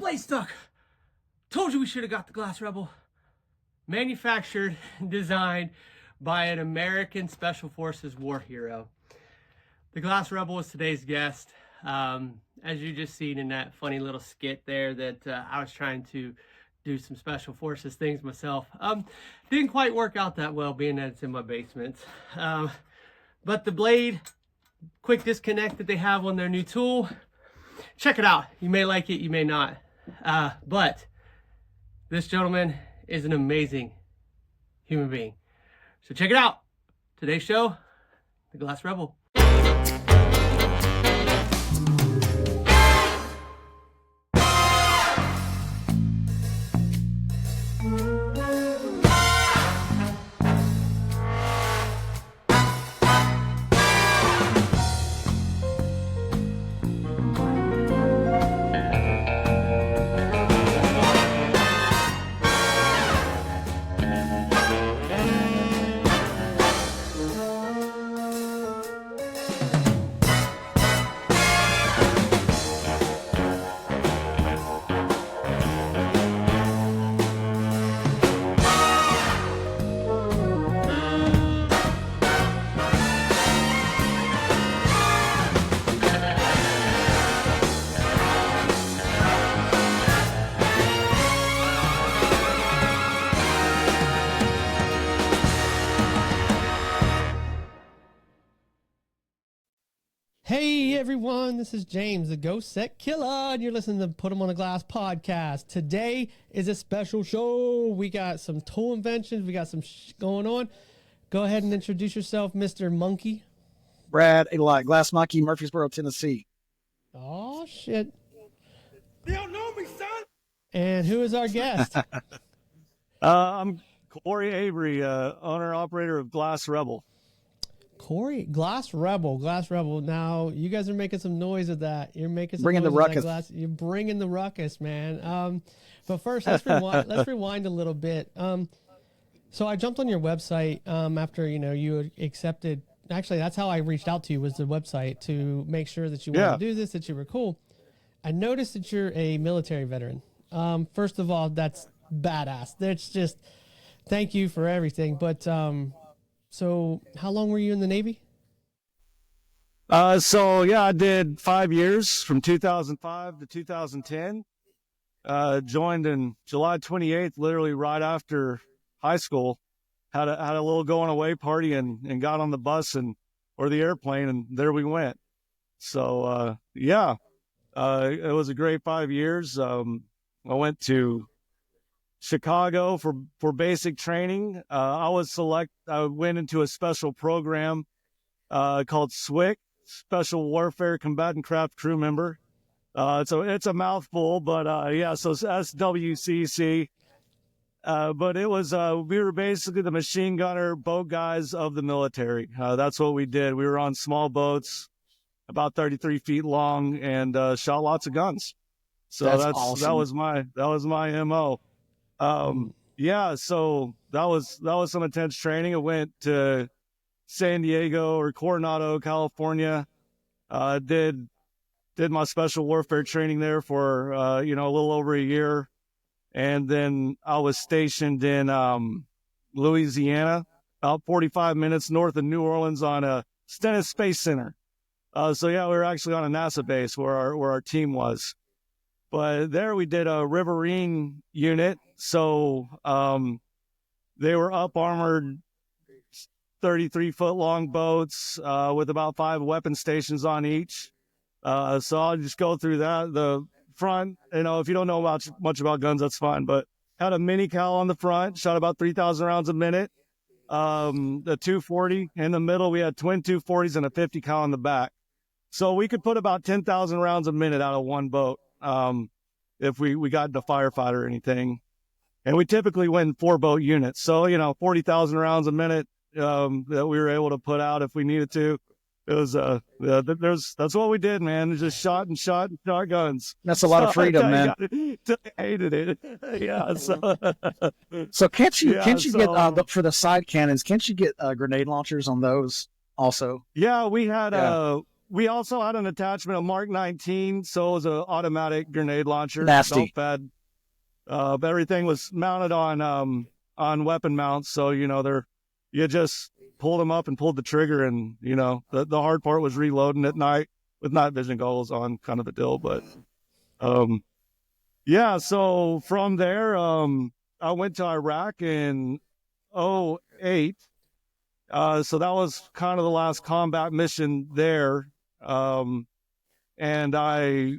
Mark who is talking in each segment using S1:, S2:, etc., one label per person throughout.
S1: blade stuck. Told you we should have got the Glass Rebel. Manufactured and designed by an American Special Forces war hero. The Glass Rebel is today's guest. As you just seen in that funny little skit there that I was trying to do some Special Forces things myself. Didn't quite work out that well being that it's in my basement. But the blade, quick disconnect that they have on their new tool, check it out. You may like it, you may not. But this gentleman is an amazing human being. So check it out. Today's show, The Glass Rebel. Hey everyone, this is James, the Ghost Set Killer, and you're listening to Put 'em on the Glass podcast. Today is a special show. We got some tool inventions, we got some going on. Go ahead and introduce yourself, Mr. Monkey.
S2: Brad Eli, Glass Monkey, Murfreesboro, Tennessee.
S1: Oh shit.
S3: They don't know me, son.
S1: And who is our guest?
S3: I'm Corey Avery, owner operator of Glass Rebel.
S1: Corey, Glass Rebel. Now, you guys are making some noise with that. You're making some
S2: Bringing
S1: noise
S2: the
S1: with that
S2: ruckus.
S1: glass. You're bringing the ruckus, man. But first, let's rewind a little bit. So I jumped on your website after you accepted. Actually, that's how I reached out to you, was the website, to make sure that you wanted to do this, that you were cool. I noticed that you're a military veteran. First of all, that's badass. That's just thank you for everything. But so how long were you in the Navy?
S3: I did 5 years from 2005 to 2010. Joined in July 28th, literally right after high school. Had a little going away party and got on the bus or the airplane, and there we went. So it was a great 5 years. I went to Chicago for basic training. I went into a special program called SWCC, Special Warfare Combatant Craft Crew Member. It's a mouthful, but so it's SWCC. But it was we were basically the machine gunner boat guys of the military. That's what we did. We were on small boats, about 33 feet long, and shot lots of guns. So
S2: That's awesome.
S3: that was my MO. So that was some intense training. I went to San Diego or Coronado, California. Did my special warfare training there for a little over a year, and then I was stationed in Louisiana, about 45 minutes north of New Orleans on a Stennis Space Center. We were actually on a NASA base where our team was. But there we did a Riverine unit. So they were up armored 33-foot long boats with about 5 weapon stations on each. So I'll just go through that. The front, if you don't know much about guns, that's fine. But had a mini cal on the front, shot about 3,000 rounds a minute. The 240 in the middle, we had twin 240s and a 50 cal in the back. So we could put about 10,000 rounds a minute out of one boat. If we got into firefight or anything, and we typically win 4-boat units. So, 40,000 rounds a minute, that we were able to put out if we needed to. It was, that's what we did, man. Just shot guns.
S2: That's a lot of freedom, man.
S3: Hated it. Yeah.
S2: So can't you get for the side cannons? Can't you get grenade launchers on those also?
S3: Yeah, we had we also had an attachment, a Mark 19, so it was an automatic grenade launcher.
S2: Nasty.
S3: Belt-fed. But everything was mounted on weapon mounts, so you just pulled them up and pulled the trigger, and the hard part was reloading at night with night vision goggles on, kind of a deal. But yeah, so from there, I went to Iraq in 2008. So that was kind of the last combat mission there. And I,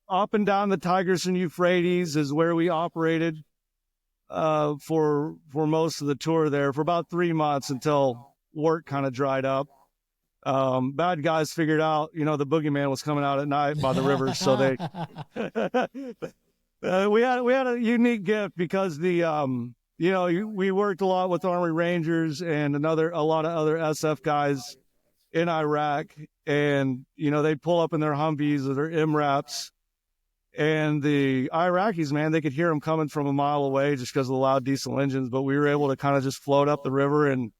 S3: up and down the Tigris and Euphrates is where we operated for most of the tour there for about 3 months until work kind of dried up. Bad guys figured out, the boogeyman was coming out at night by the river, so they we had a unique gift because we worked a lot with Army Rangers and a lot of other SF guys in Iraq, and they'd pull up in their Humvees or their MRAPs, and the Iraqis, man, they could hear them coming from a mile away just because of the loud diesel engines, but we were able to kind of just float up the river and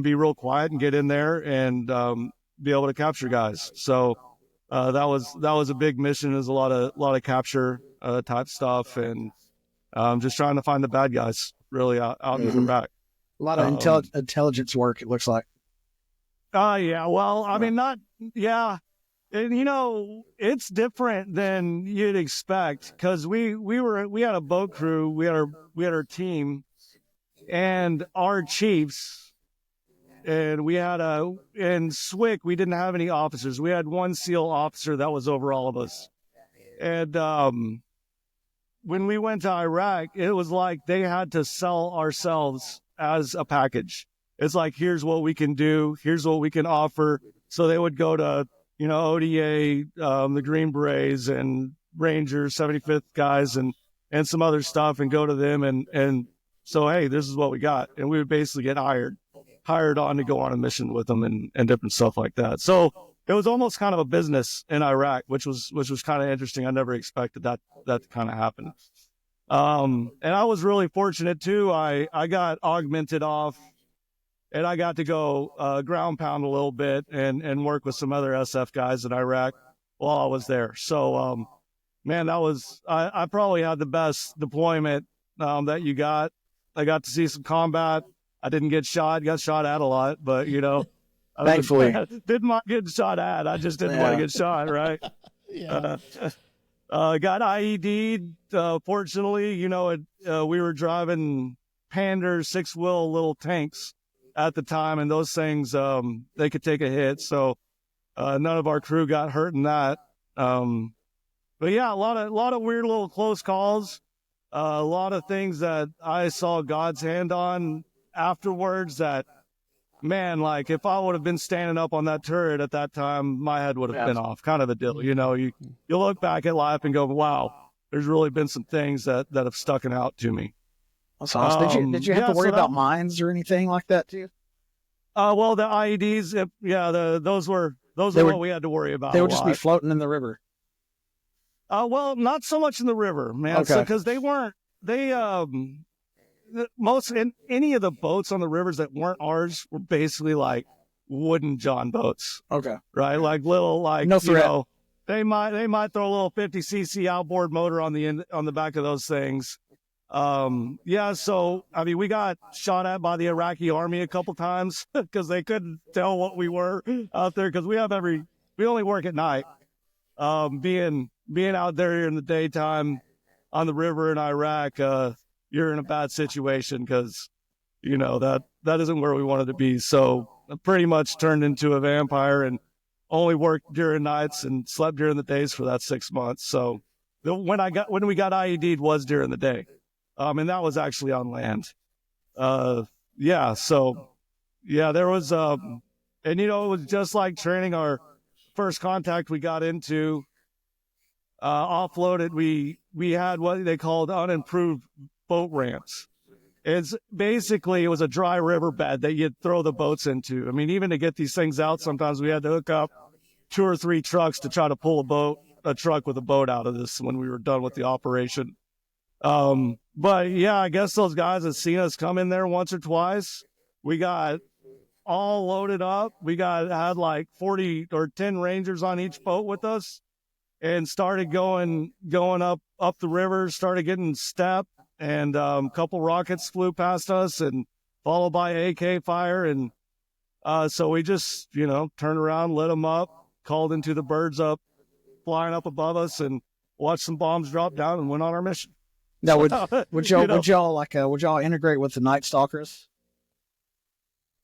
S3: be real quiet and get in there and be able to capture guys. So that was a big mission. There's a lot of capture type stuff, and just trying to find the bad guys really out in Iraq.
S2: A lot of intelligence work, it looks like.
S3: Yeah. Well, I mean, yeah. And it's different than you'd expect because we had a boat crew, we had our team and our chiefs, and in SWIC we didn't have any officers. We had one SEAL officer that was over all of us. And when we went to Iraq, it was like they had to sell ourselves as a package. It's like, here's what we can do, here's what we can offer. So they would go to ODA, the Green Berets and Rangers, 75th guys, and some other stuff, and go to them and so, hey, this is what we got, and we would basically get hired on to go on a mission with them and different stuff like that. So it was almost kind of a business in Iraq, which was kind of interesting. I never expected that to kind of happen. And I was really fortunate too. I got augmented off, and I got to go ground pound a little bit and work with some other SF guys in Iraq while I was there. So, man, I probably had the best deployment that you got. I got to see some combat. I didn't get shot, got shot at a lot, but,
S2: thankfully.
S3: Didn't mind getting shot at. I just didn't want to get shot, right?
S1: Yeah.
S3: Got IED'd. Fortunately, we were driving Pander 6-wheel little tanks at the time, and those things, they could take a hit. So none of our crew got hurt in that. But yeah, a lot of weird little close calls. A lot of things that I saw God's hand on afterwards that, man, like if I would have been standing up on that turret at that time, my head would have been off, kind of a deal. You look back at life and go, wow, there's really been some things that have stuck out to me.
S2: That's awesome. Did you have to worry about mines or anything like that too?
S3: Well, the IEDs, those were what we had to worry about.
S2: They would just be floating in the river.
S3: Well, not so much in the river, man.
S2: Okay.
S3: Because any of the boats on the rivers that weren't ours were basically like wooden John boats.
S2: Okay.
S3: Right, like little, like
S2: no threat.
S3: They might throw a little 50cc outboard motor on the back of those things. Yeah, so I mean, we got shot at by the Iraqi army a couple times because they couldn't tell what we were out there, because we only work at night. Being out there in the daytime on the river in Iraq, you're in a bad situation because that isn't where we wanted to be. So I pretty much turned into a vampire and only worked during nights and slept during the days for that 6 months. So when we got IED'd was during the day. And that was actually on land. Yeah. So yeah, there was, and it was just like training. Our first contact we got into, offloaded. We had what they called unimproved boat ramps. It was a dry riverbed that you'd throw the boats into. I mean, even to get these things out, sometimes we had to hook up 2 or 3 trucks to try to pull a truck with a boat out of this when we were done with the operation. But yeah, I guess those guys had seen us come in there once or twice. We got all loaded up. We had like 40 or 10 Rangers on each boat with us, and started going up the river, started getting stepped, and a couple rockets flew past us, and followed by AK fire. And so we just, turned around, lit them up, called into the birds up, flying up above us, and watched some bombs drop down, and went on our mission.
S2: Now, would y'all integrate with the Night Stalkers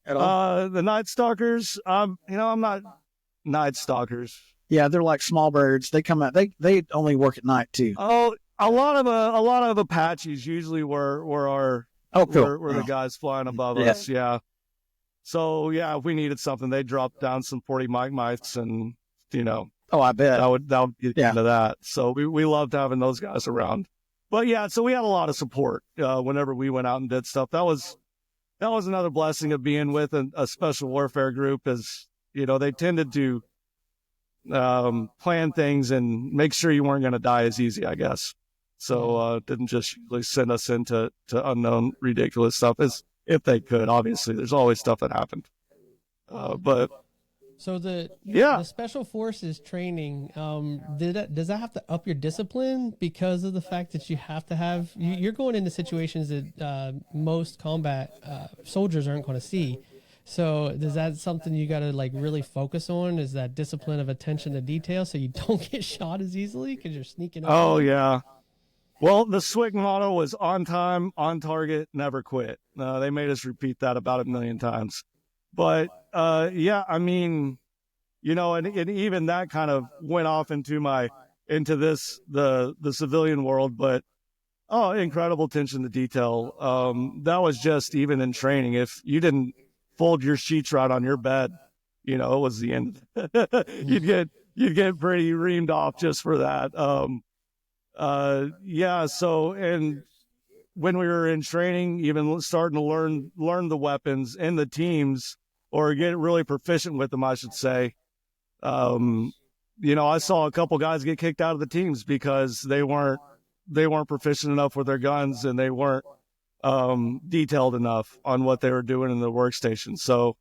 S2: at all?
S3: The Night Stalkers, I'm not Night Stalkers.
S2: Yeah, they're like small birds. They come out. They only work at night too.
S3: Oh, a lot of Apaches usually were our
S2: cool.
S3: were the guys flying above us. Yeah. So yeah, if we needed something, they dropped down some 40 Mike Mites, and
S2: Oh, I bet
S3: that would get into that. So we loved having those guys around. But yeah, so we had a lot of support whenever we went out and did stuff. That was another blessing of being with a special warfare group, is they tended to plan things and make sure you weren't going to die as easy, I guess. So didn't just usually send us into unknown ridiculous stuff, as if they could. Obviously, there's always stuff that happened. But
S4: so the special forces training, does that have to up your discipline because of the fact that you have to have you're going into situations that most combat soldiers aren't going to see? So is that something you got to like really focus on? Is that discipline of attention to detail so you don't get shot as easily because you're sneaking up?
S3: Oh yeah. Well, the SWCC motto was on time, on target, never quit. They made us repeat that about 1 million times. But yeah, I mean, and even that kind of went off into the civilian world. But incredible attention to detail. That was just even in training. If you didn't fold your sheets right on your bed, it was the end. you'd get pretty reamed off just for that. Yeah. So, and when we were in training, even starting to learn the weapons in the teams, or get really proficient with them, I should say. I saw a couple guys get kicked out of the teams because they weren't proficient enough with their guns, and they weren't detailed enough on what they were doing in the workstation. So,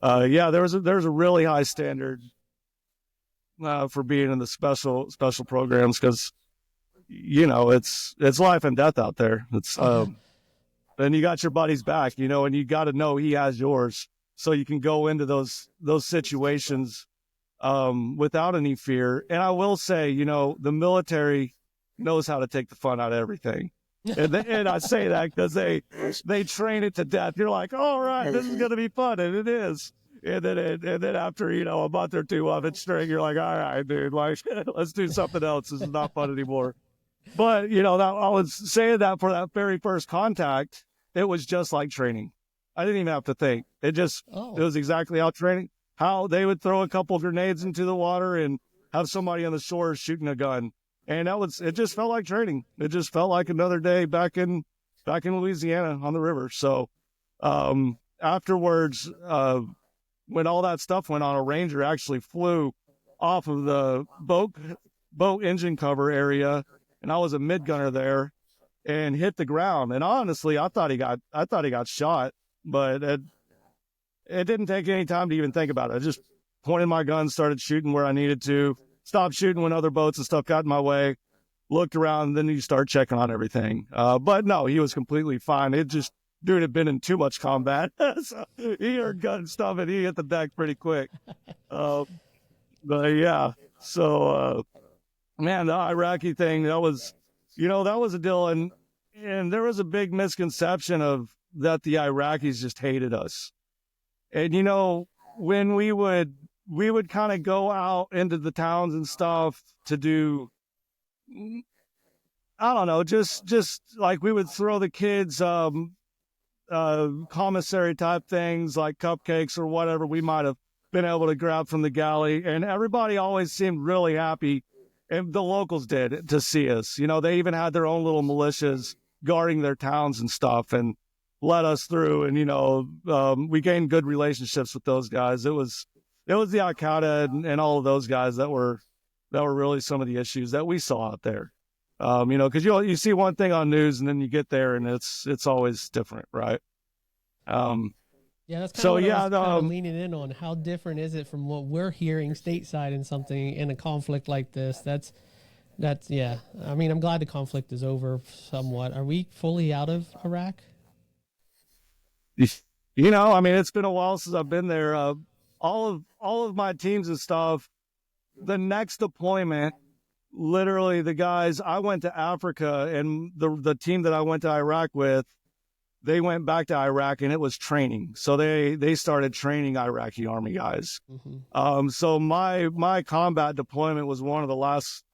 S3: yeah, there's a really high standard for being in the special programs, because it's life and death out there. It's and you got your buddy's back, and you got to know he has yours, so you can go into those situations without any fear. And I will say, the military knows how to take the fun out of everything. And I say that because they train it to death. You're like, all right, this is going to be fun. And it is. And then after, a month or two of it string, you're like, all right, dude, like, let's do something else. This is not fun anymore. But, I was saying that for that very first contact, it was just like training. I didn't even have to think. It was exactly how they would throw a couple grenades into the water and have somebody on the shore shooting a gun. And it just felt like training. It just felt like another day back in Louisiana on the river. So, afterwards, when all that stuff went on, a Ranger actually flew off of the boat engine cover area, and I was a mid gunner there, and hit the ground. And honestly, I thought he got shot, but it didn't take any time to even think about it. I just pointed my gun, started shooting where I needed to, stopped shooting when other boats and stuff got in my way, looked around, and then you start checking on everything. But no, he was completely fine. Dude had been in too much combat. So he heard gun stuff and he hit the deck pretty quick. But yeah, so, man, the Iraqi thing, that was a deal. And there was a big misconception that the Iraqis just hated us. And, when we would kind of go out into the towns and stuff to do, I don't know, just like we would throw the kids, commissary type things like cupcakes or whatever we might have been able to grab from the galley. And everybody always seemed really happy. And the locals did, to see us. They even had their own little militias guarding their towns and stuff, and let us through. And, we gained good relationships with those guys. It was the Al-Qaeda and all of those guys that were really some of the issues that we saw out there. Because you see one thing on news, and then you get there and it's always different, right?
S4: Yeah, that's kind
S3: So,
S4: of what
S3: yeah,
S4: I was kind of leaning in on. How different is it from what we're hearing stateside in something in a conflict like this? That's yeah. I mean, I'm glad the conflict is over somewhat. Are we fully out of Iraq?
S3: You know, I mean, it's been a while since I've been there. All of my teams and stuff. The next deployment, literally, the guys I went to Africa, and the team that I went to Iraq with, they went back to Iraq, and it was training. So they started training Iraqi army guys.
S4: Mm-hmm.
S3: So my combat deployment was one of the last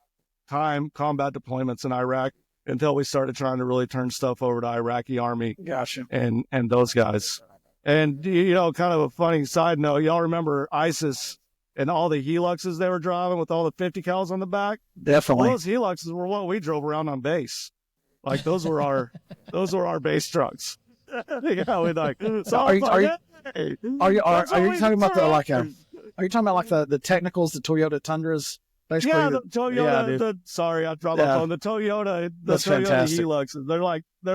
S3: time combat deployments in Iraq until we started trying to really turn stuff over to Iraqi army.
S2: Gotcha.
S3: And those guys. And, you know, kind of a funny side note, y'all remember ISIS and all the Heluxes they were driving with all the 50 cals on the back?
S2: Definitely.
S3: Well, those Heluxes were what we drove around on base. Like those were our base trucks. Yeah, we like. So
S2: Are you talking about the technicals, the Toyota Tundras? Basically,
S3: yeah, the Toyota.
S2: Yeah,
S3: sorry, I dropped my phone. The Toyota,
S2: That's
S3: Toyota
S2: fantastic.
S3: Heluxes. They're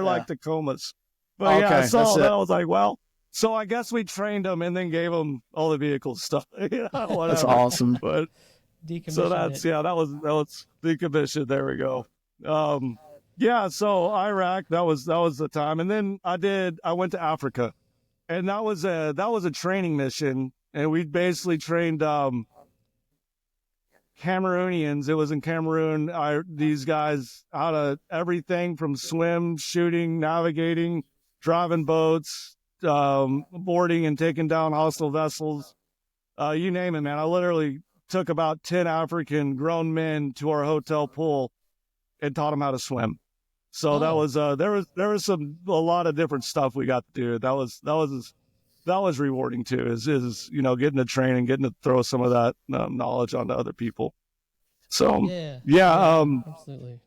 S3: like Tacomas. But yeah,
S2: Okay,
S3: I saw
S2: that's
S3: that.
S2: it.
S3: I was like, well. So I guess we trained them and then gave them all the vehicle stuff. You know, whatever.
S2: That's awesome.
S3: But so that's
S4: it.
S3: that was decommissioned. There we go. Yeah. So Iraq, that was the time, and then I went to Africa, and that was a training mission, and we basically trained Cameroonians. It was in Cameroon. These guys out of everything from swim, shooting, navigating, driving boats, boarding and taking down hostile vessels. You name it, man. I literally took about 10 African grown men to our hotel pool and taught them how to swim. So that was there was a lot of different stuff we got to do. That was rewarding too. Is you know, getting to train and getting to throw some of that knowledge onto other people. So
S4: absolutely.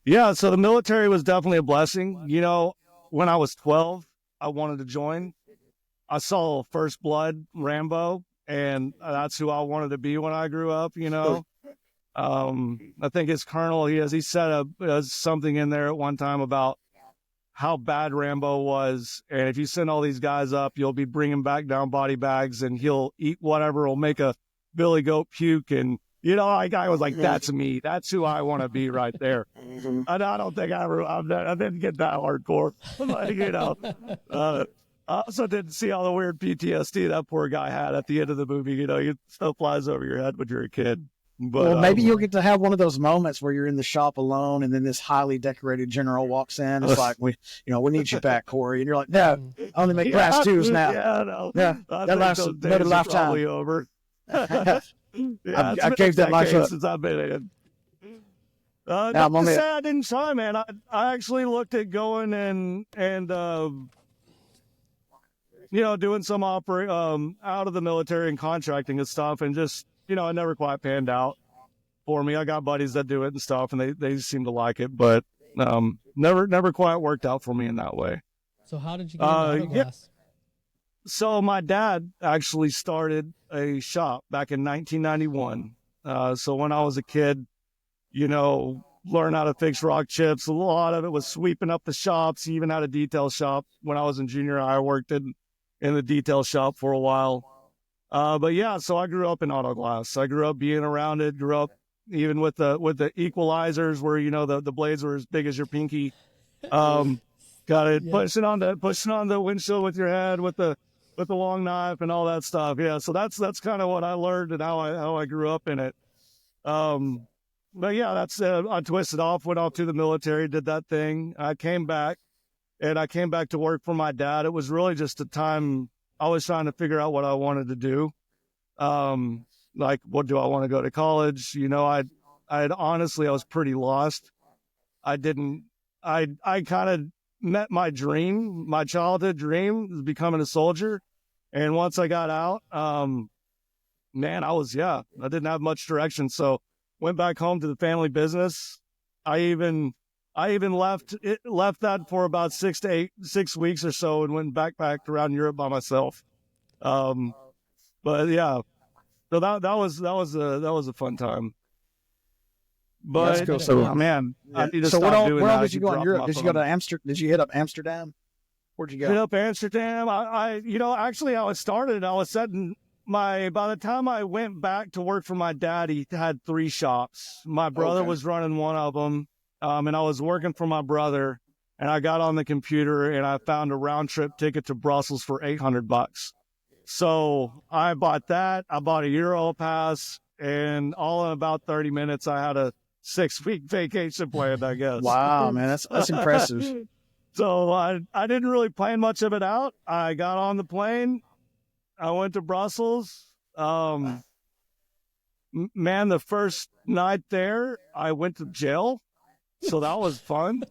S3: Yeah, so the military was definitely a blessing. You know, when I was 12, I wanted to join. I saw First Blood, Rambo, and that's who I wanted to be when I grew up, you know. I think his colonel, he said something in there at one time about how bad Rambo was, and if you send all these guys up, you'll be bringing back down body bags, and he'll eat whatever will make a billy goat puke, and you know, I was like, that's me. That's who I want to be right there. And I don't think I didn't get that hardcore. Like, you know, I also didn't see all the weird PTSD that poor guy had at the end of the movie. You know, stuff flies over your head when you're a kid. But,
S2: well, maybe you'll get to have one of those moments where you're in the shop alone, and then this highly decorated general walks in. It's like, we need you back, Corey. And you're like, no, I only make class twos now.
S3: Yeah, no.
S2: Yeah, that lasts another lifetime.
S3: Probably over. Yeah,
S2: I gave that life up
S3: since I've been in.
S2: Now,
S3: I didn't try, man. I actually looked at going and you know, doing some out of the military and contracting and stuff, and just, you know, it never quite panned out for me. I got buddies that do it and stuff, and they seem to like it, but never quite worked out for me in that way.
S4: So how did you get into autoglass?
S3: Yeah. So my dad actually started a shop back in 1991. So when I was a kid, you know, learned how to fix rock chips. A lot of it was sweeping up the shops. He even had a detail shop. When I was in junior high, I worked in the detail shop for a while. But yeah, so I grew up in auto glass. I grew up being around it, grew up even with the equalizers where, you know, the blades were as big as your pinky. Got it. Yeah. Pushing on the windshield with your head with the long knife and all that stuff. Yeah. So that's kind of what I learned and how I grew up in it. But yeah, that's, I twisted off, went off to the military, did that thing. I came back to work for my dad. It was really just a time I was trying to figure out what I wanted to do. Like, what do I want to go to college? You know, I honestly, I was pretty lost. I kind of met my dream, my childhood dream was becoming a soldier. And once I got out, man, I didn't have much direction. So went back home to the family business. I even left that for about 6 weeks or so and went backpacked around Europe by myself. But yeah, so that was a fun time. But
S2: cool. So
S3: man,
S2: where else did you go in Europe? Did you go to Amsterdam? Did you hit up Amsterdam? Where'd you
S3: Hit
S2: go?
S3: up Amsterdam. Actually how it started, I was setting by the time I went back to work for my dad, he had 3 shops. My brother
S2: Okay.
S3: was running one of them. And I was working for my brother, and I got on the computer and I found a round trip ticket to Brussels for $800. So I bought that. I bought a Euro pass, and all in about 30 minutes, I had a 6-week vacation planned, I guess.
S2: Wow, man, that's impressive.
S3: So I didn't really plan much of it out. I got on the plane. I went to Brussels. Man, the first night there, I went to jail. So that was fun.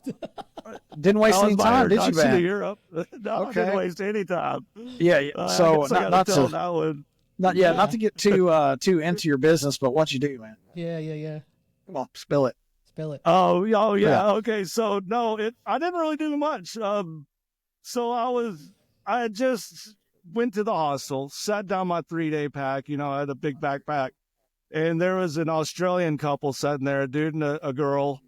S2: Didn't waste
S3: That
S2: any
S3: was my
S2: time, did you,
S3: introduction to
S2: man?
S3: Europe. No, I
S2: Okay.
S3: didn't waste any time.
S2: Yeah. So
S3: I guess I gotta
S2: not
S3: tell
S2: to
S3: that one.
S2: not to get too into your business, but what you do, man?
S4: Yeah.
S2: Come on, spill it.
S4: Spell it.
S3: Oh yeah.
S2: Yeah.
S3: Okay. So no, I didn't really do much. So I had just went to the hostel, sat down my 3-day pack. I had a big backpack, and there was an Australian couple sitting there, a dude and a girl,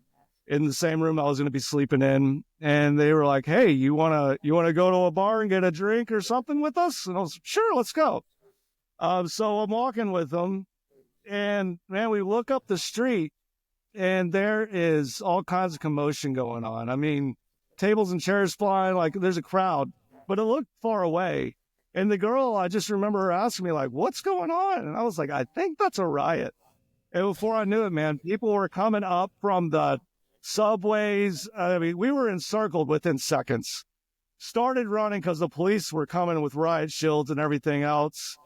S3: in the same room I was going to be sleeping in. And they were like, "Hey, you wanna go to a bar and get a drink or something with us?" And I was, "Sure, let's go." So I'm walking with them, and man, we look up the street, and there is all kinds of commotion going on. I mean, tables and chairs flying, like there's a crowd, but it looked far away. And the girl, I just remember her asking me, like, "What's going on?" And I was like, "I think that's a riot." And before I knew it, man, people were coming up from the subways. I mean, we were encircled within seconds. Started running because the police were coming with riot shields and everything else.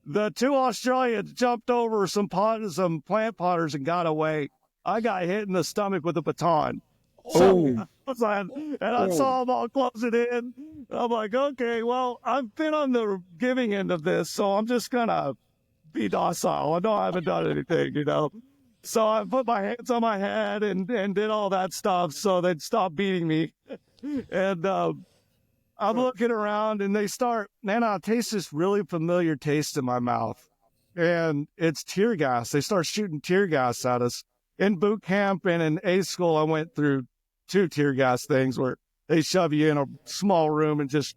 S3: The 2 Australians jumped over some plant potters and got away. I got hit in the stomach with a baton.
S2: Oh.
S3: I saw them all closing in. I'm like, okay, well, I've been on the giving end of this, so I'm just gonna be docile. I know I haven't done anything. So I put my hands on my head and did all that stuff so they'd stop beating me. And I'm looking around, and I taste this really familiar taste in my mouth. And it's tear gas. They start shooting tear gas at us. In boot camp and in A school, I went through 2 tear gas things where they shove you in a small room and just,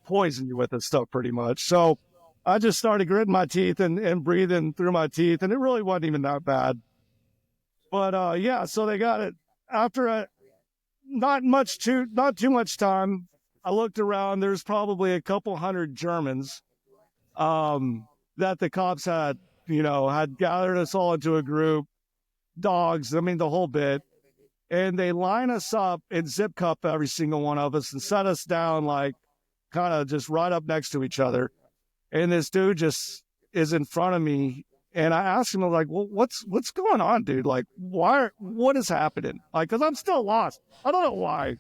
S3: poison you with this stuff pretty much. So I just started gritting my teeth and breathing through my teeth, and it really wasn't even that bad. But so they got it. After not too much time, I looked around. There's probably a couple hundred Germans that the cops had gathered us all into a group, dogs, I mean, the whole bit. And they line us up and zip cup every single one of us and set us down, like, kind of just right up next to each other. And this dude just is in front of me. And I asked him, like, well, what's going on, dude? Like, what is happening? Like, cause I'm still lost. I don't know why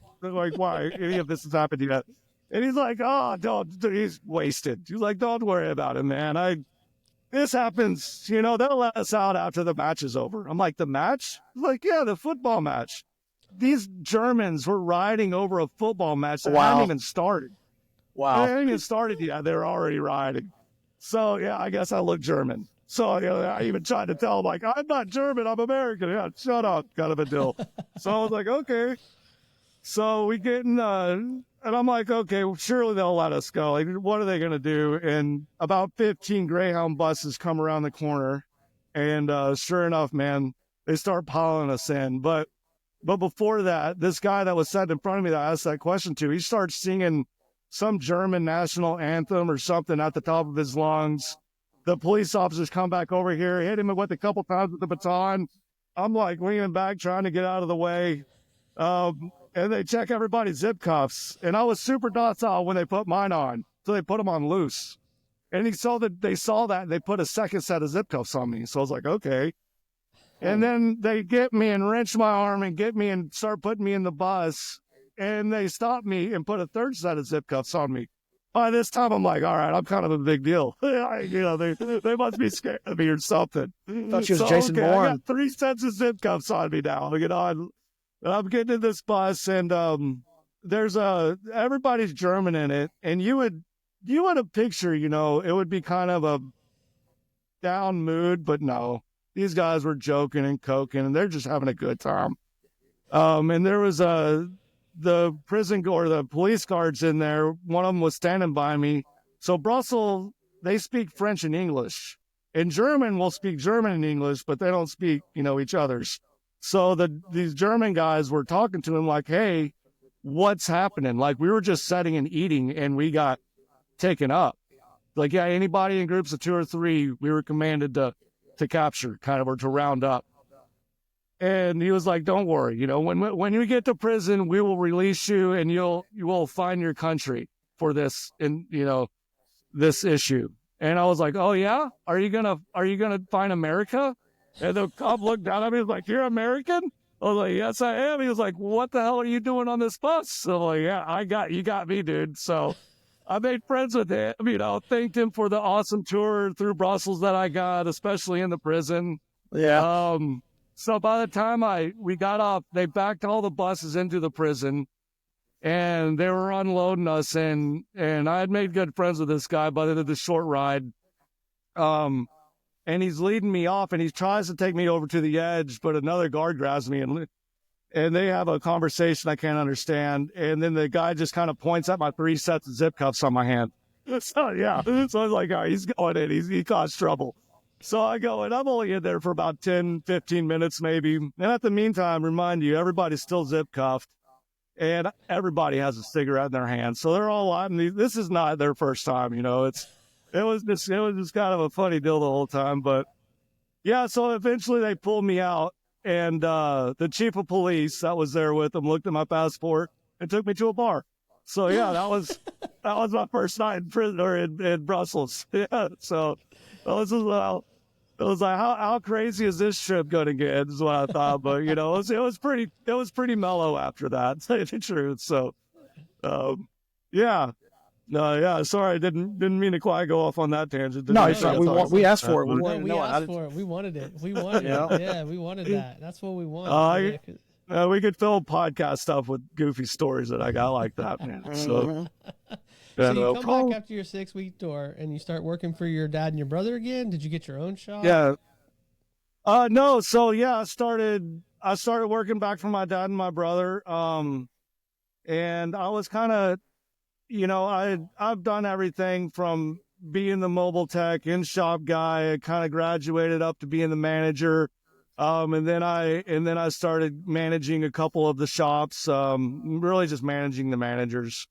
S3: any of this has happened yet. And he's like, oh, he's wasted. He's like, don't worry about it, man. This happens, they'll let us out after the match is over. I'm like, the match? He's like, yeah, the football match. These Germans were riding over a football match that
S2: Wow.
S3: hadn't even started. They
S2: Wow.
S3: hadn't even started yet. They were already riding. So, yeah, I guess I look German. So, I even tried to tell them, like, I'm not German, I'm American. Yeah, shut up, kind of a deal. So I was like, okay. So we get in, and I'm like, okay, well, surely they'll let us go. Like, what are they going to do? And about 15 Greyhound buses come around the corner. And sure enough, man, they start piling us in. But before that, this guy that was sitting in front of me that I asked that question to, he starts singing some German national anthem or something at the top of his lungs. The police officers come back over here, hit him with a couple times with the baton. I'm like leaning back, trying to get out of the way. And they check everybody's zip cuffs. And I was super docile when they put mine on. So they put them on loose. And they saw that and they put a second set of zip cuffs on me. So I was like, okay. And then they get me and wrench my arm and get me and start putting me in the bus. And they stop me and put a third set of zip cuffs on me. By this time, I'm like, all right, I'm kind of a big deal. They must be scared of me or something.
S2: Thought you was Jason
S3: I
S2: Bourne.
S3: got 3 sets of zip cuffs on me now. I'm getting in this bus, and there's everybody's German in it, and you would have picture, it would be kind of a down mood, but no, these guys were joking and coking, and they're just having a good time. And there was the the police guards in there, one of them was standing by me. So Brussels, they speak French and English. In German, we'll speak German and English, but they don't speak, each other's. So these German guys were talking to him like, hey, what's happening? Like, we were just sitting and eating and we got taken up. Like, yeah, anybody in groups of 2 or 3, we were commanded to capture, kind of, or to round up. And he was like, don't worry, when you get to prison, we will release you and you will find your country for this, this issue. And I was like, oh yeah? Are you gonna find America? And the cop looked down at me and was like, you're American? I was like, yes, I am. He was like, what the hell are you doing on this bus? So I'm like, yeah, you got me, dude. So I made friends with him, thanked him for the awesome tour through Brussels that I got, especially in the prison.
S2: Yeah.
S3: So by the time we got off, they backed all the buses into the prison and they were unloading us. And I had made good friends with this guy by the end of the short ride. And he's leading me off and he tries to take me over to the edge, but another guard grabs me and they have a conversation I can't understand. And then the guy just kind of points at my 3 sets of zip cuffs on my hand. So yeah. So I was like, all right, he's going in. He caused trouble. So I go, and I'm only in there for about 10, 15 minutes maybe. And at the meantime, remind you, everybody's still zip cuffed. And everybody has a cigarette in their hand. So they're all, this is not their first time, it was just kind of a funny deal the whole time. But yeah, so eventually they pulled me out. And the chief of police that was there with them looked at my passport and took me to a bar. So yeah, that was my first night in prison or in Brussels. Yeah, so it was like, how crazy is this trip going to get? Is what I thought, but it was pretty mellow after that, to tell you the truth. So, yeah. No, yeah. Sorry, I didn't mean to quite go off on that tangent.
S2: No, it's right. We asked for it. We
S4: Yeah,
S2: wanted to
S4: we
S2: know
S4: asked
S2: it.
S4: for it. We wanted it. We wanted it. Yeah, we wanted that. That's what we wanted.
S3: We could fill podcast stuff with goofy stories that I got like that, man. So,
S4: So you come back after your 6-week tour and you start working for your dad and your brother again? Did you get your own shop?
S3: Yeah. No. So yeah, I started working back for my dad and my brother. And I was kind of, I've done everything from being the mobile tech in-shop guy. I kind of graduated up to being the manager. And then I started managing a couple of the shops, really just managing the managers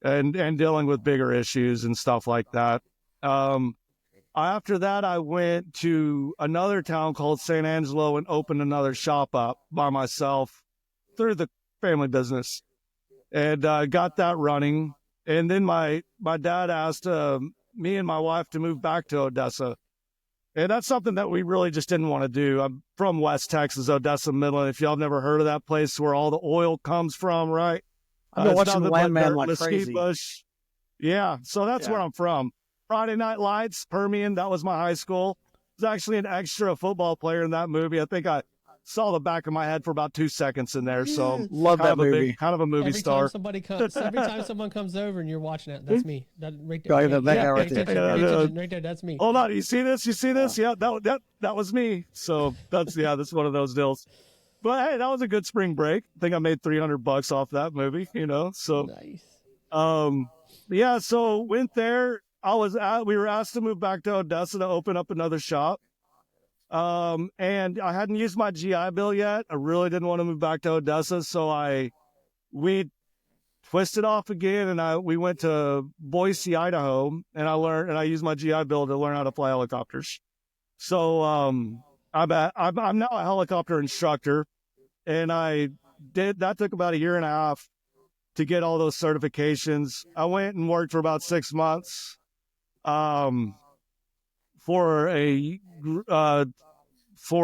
S3: and dealing with bigger issues and stuff like that. After that, I went to another town called San Angelo and opened another shop up by myself through the family business and got that running. And then my dad asked me and my wife to move back to Odessa. And that's something that we really just didn't want to do. I'm from West Texas, Odessa, Midland. If y'all have never heard of that place where all the oil comes from, right?
S2: I've been watching Landman like
S3: mesquite
S2: crazy.
S3: Bush. Yeah, so that's where I'm from. Friday Night Lights, Permian, that was my high school. I was actually an extra football player in that movie. I think I saw the back of my head for about 2 seconds in there. So
S2: Love that movie.
S3: Kind of a movie star.
S4: Every time someone comes over and you're watching it, that's me. That right there.
S2: Oh, yeah, that guy right there.
S4: Right there, that's me.
S3: Hold on, you see this? Yeah, that was me. So that's one of those deals. But hey, that was a good spring break. I think I made $300 off that movie, So
S4: nice.
S3: Yeah, so went there. We were asked to move back to Odessa to open up another shop. And I hadn't used my GI Bill yet. I really didn't want to move back to Odessa, so we twisted off again, and we went to Boise, Idaho, and I used my GI Bill to learn how to fly helicopters. So I'm now a helicopter instructor, and that took about a year and a half to get all those certifications. I went and worked for about 6 months for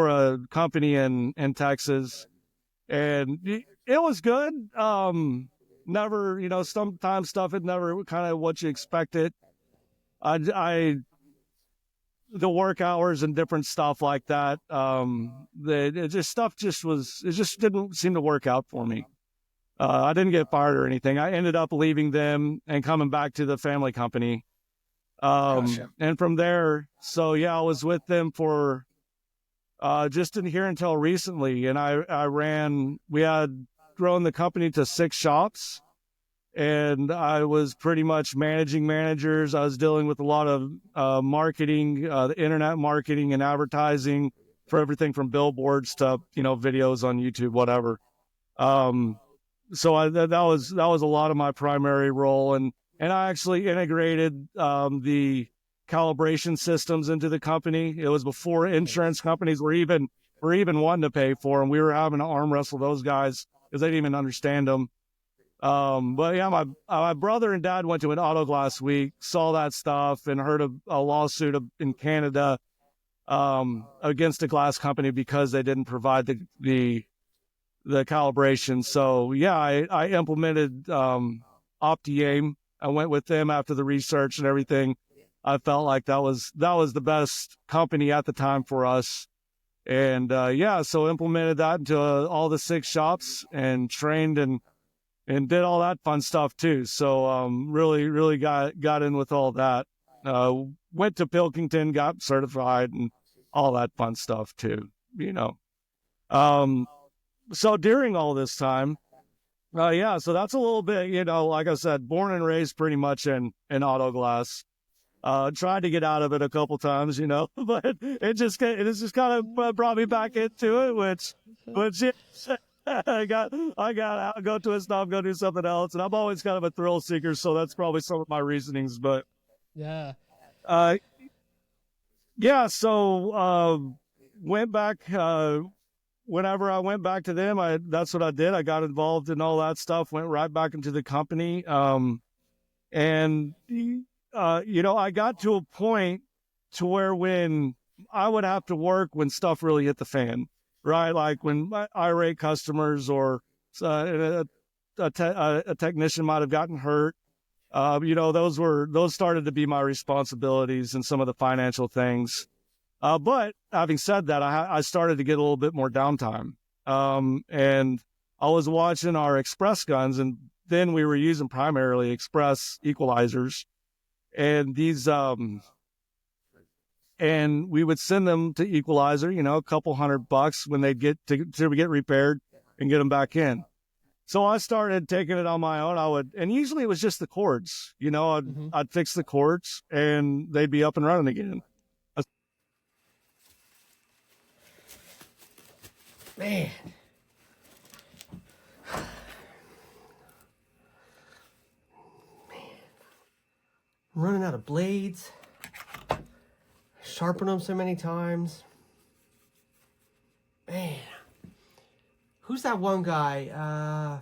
S3: a company in Texas, and it was good. Never, sometimes stuff is never kind of what you expected. The work hours and different stuff like that. It just didn't seem to work out for me. I didn't get fired or anything. I ended up leaving them and coming back to the family company.
S2: Gotcha.
S3: And from there, so yeah, I was with them for just in here until recently. And we had grown the company to 6 shops, and I was pretty much managing managers. I was dealing with a lot of marketing, the internet marketing and advertising for everything from billboards to, videos on YouTube, whatever. So that was a lot of my primary role, and I actually integrated the calibration systems into the company. It was before insurance companies were even wanting to pay for them. We were having to arm wrestle those guys because they didn't even understand them. But yeah, my brother and dad went to an Auto Glass Week, saw that stuff, and heard a lawsuit in Canada against a glass company because they didn't provide the calibration. So yeah, I implemented OptiAim. I went with them after the research and everything. I felt like that was the best company at the time for us. And so implemented that into all the 6 shops and trained and did all that fun stuff too. So really got in with all that. Went to Pilkington, got certified, and all that fun stuff too. So during all this time, so that's a little bit, like I said, born and raised pretty much in auto glass. Tried to get out of it a couple times, but it just kind of brought me back into it, which I got out, go to a stop, go do something else, and I'm always kind of a thrill seeker, so that's probably some of my reasonings. But so went back. Whenever I went back to them, that's what I did. I got involved in all that stuff, went right back into the company. And I got to a point to where when I would have to work when stuff really hit the fan, right? Like when my irate customers or a technician might have gotten hurt. Those started to be my responsibilities and some of the financial things. But having said that, I started to get a little bit more downtime. And I was watching our express guns, and then we were using primarily express equalizers. And these, and we would send them to Equalizer, a couple $100 when they'd get to get repaired and get them back in. So I started taking it on my own. And usually it was just the cords, I'd fix the cords and they'd be up and running again.
S1: Man. I'm running out of blades. Sharpen them so many times. Man. Who's that one guy?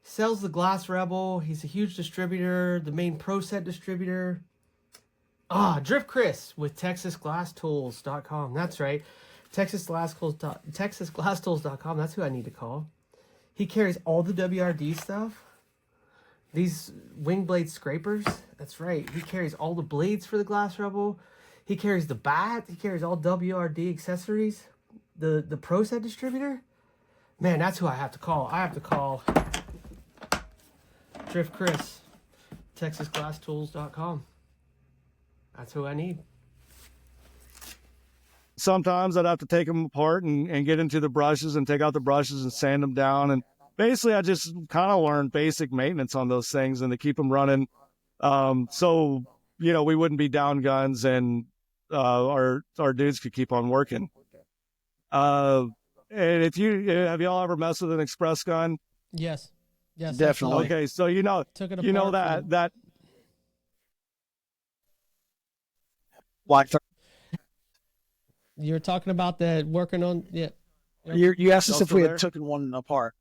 S1: Sells the Glass Rebel. He's a huge distributor, the main Pro Set distributor. Drift Chris with TexasGlassTools.com. That's right. TexasGlassTools.com. That's who I need to call. He carries all the WRD stuff. These wing blade scrapers. That's right. He carries all the blades for the Glass Rebel. He carries the bat. He carries all WRD accessories. The Pro Set distributor. Man, that's who I have to call. I have to call Drift Chris. TexasGlassTools.com. That's who I need.
S3: Sometimes I'd have to take them apart and get into the brushes and take out the brushes and sand them down. And basically I just kind of learned basic maintenance on those things and to keep them running. So, we wouldn't be down guns and our dudes could keep on working. And have y'all ever messed with an express gun?
S4: Yes,
S2: Definitely.
S3: Okay. So,
S4: Took it
S3: apart that
S2: Like
S4: you're talking about that working on, yeah.
S2: you asked us
S3: Y'all
S2: if we
S3: still
S2: had taken one apart.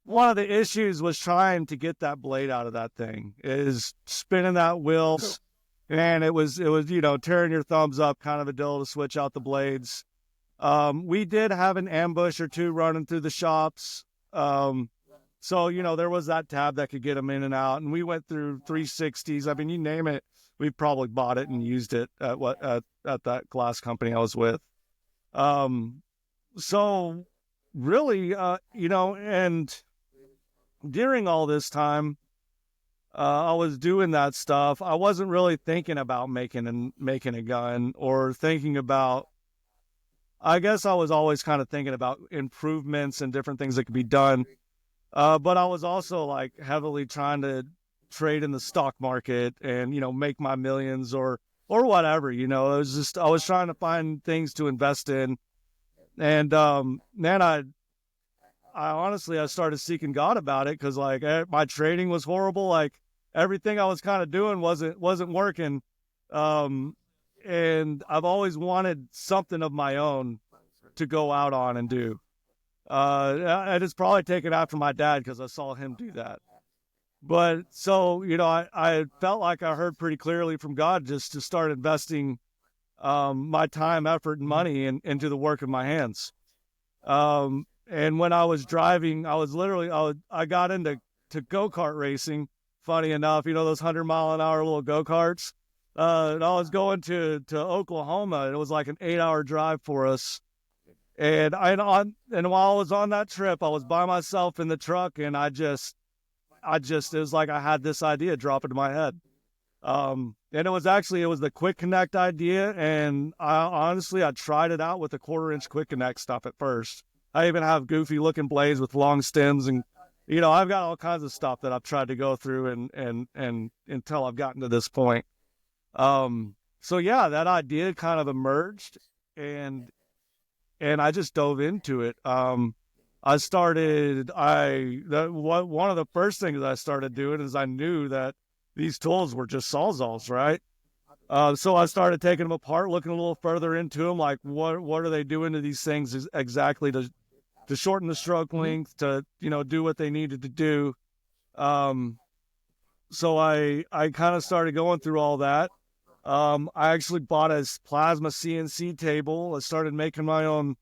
S3: one of the issues was trying to get that blade out of that thing, is spinning that wheel. And it was, tearing your thumbs up, kind of a deal to switch out the blades. We did have an ambush or two running through the shops. So, there was that tab that could get them in and out. And we went through 360s. I mean, you name it, we probably bought it and used it at that glass company I was with. So really, and during all this time, I was doing that stuff. I wasn't really thinking about making a gun or thinking about, I guess I was always kind of thinking about improvements and different things that could be done. But I was also like heavily trying to trade in the stock market and, make my millions or whatever, it was just, I was trying to find things to invest in. And, man, I honestly, I started seeking God about it. Cause like my trading was horrible. Like everything I was kind of doing wasn't working. And I've always wanted something of my own to go out on and do. And it's probably taken after my dad because I saw him do that. But so, I felt like I heard pretty clearly from God just to start investing my time, effort, and money into the work of my hands. And when I was driving, I got into go-kart racing. Funny enough, those 100-mile-an-hour little go-karts. And I was going to Oklahoma. It was like an 8-hour drive for us. And while I was on that trip, I was by myself in the truck, and it was like I had this idea drop into my head. And it was the Quick Connect idea. And I tried it out with the 1/4-inch Quick Connect stuff at first. I even have goofy looking blades with long stems, and, I've got all kinds of stuff that I've tried to go through and until I've gotten to this point. So yeah, that idea kind of emerged, and I just dove into it. One of the first things I started doing is I knew that these tools were just Sawzalls, right? So I started taking them apart, looking a little further into them, like what are they doing to these things exactly to shorten the stroke length, to, do what they needed to do. So I kind of started going through all that. I actually bought a plasma CNC table. I started making my own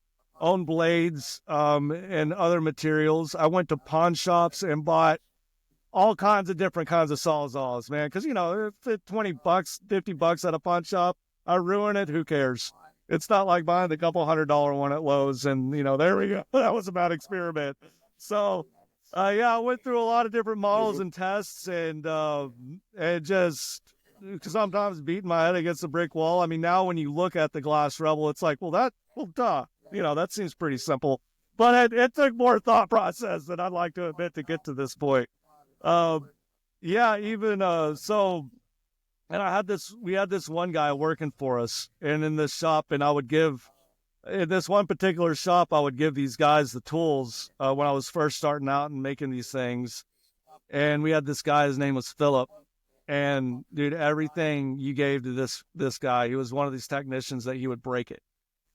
S3: blades, and other materials. I went to pawn shops and bought all kinds of different kinds of Sawzalls, man. Cause $20, $50 at a pawn shop, I ruin it. Who cares? It's not like buying the couple $100 one at Lowe's, and there we go. That was a bad experiment. So, I went through a lot of different models and tests, and just sometimes beating my head against a brick wall. I mean, now when you look at the Glass Rebel, it's like, duh, that seems pretty simple. But it took more thought process than I'd like to admit to get to this point. So, and we had this one guy working for us, and in this shop, and in this one particular shop, I would give these guys the tools, when I was first starting out and making these things. And we had this guy, his name was Philip. And dude, everything you gave to this guy, he was one of these technicians that he would break it.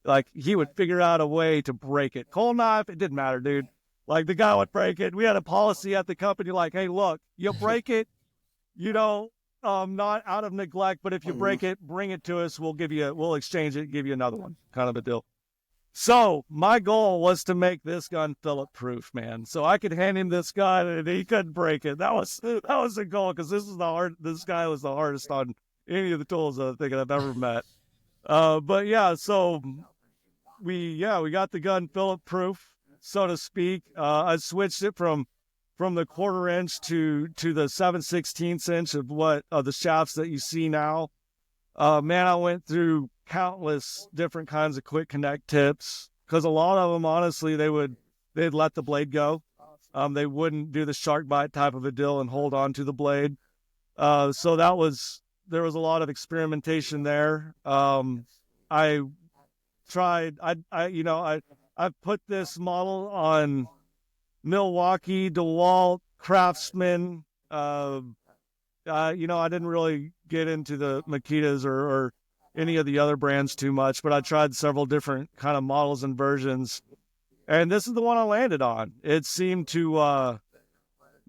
S3: Like he would figure out a way to break it. Cold knife, it didn't matter, dude. Like the guy would break it. We had a policy at the company, like, hey, look, you break it, not out of neglect, but if you break it, bring it to us. We'll exchange it, give you another one, kind of a deal. So my goal was to make this gun Philip proof, man. So I could hand him this gun and he couldn't break it. That was the goal, because this guy was the hardest on any of the tools I think I've ever met. But yeah, so we got the gun Philip proof, so to speak. I switched it from the 1/4-inch to the 7/16 inch of the shafts that you see now. Man, I went through countless different kinds of Quick Connect tips, because a lot of them, honestly, they'd let the blade go. They wouldn't do the shark bite type of a deal and hold on to the blade. So there was a lot of experimentation there. I put this model on Milwaukee, DeWalt, Craftsman. I didn't really get into the Makitas or any of the other brands too much, but I tried several different kind of models and versions. And this is the one I landed on. It seemed to,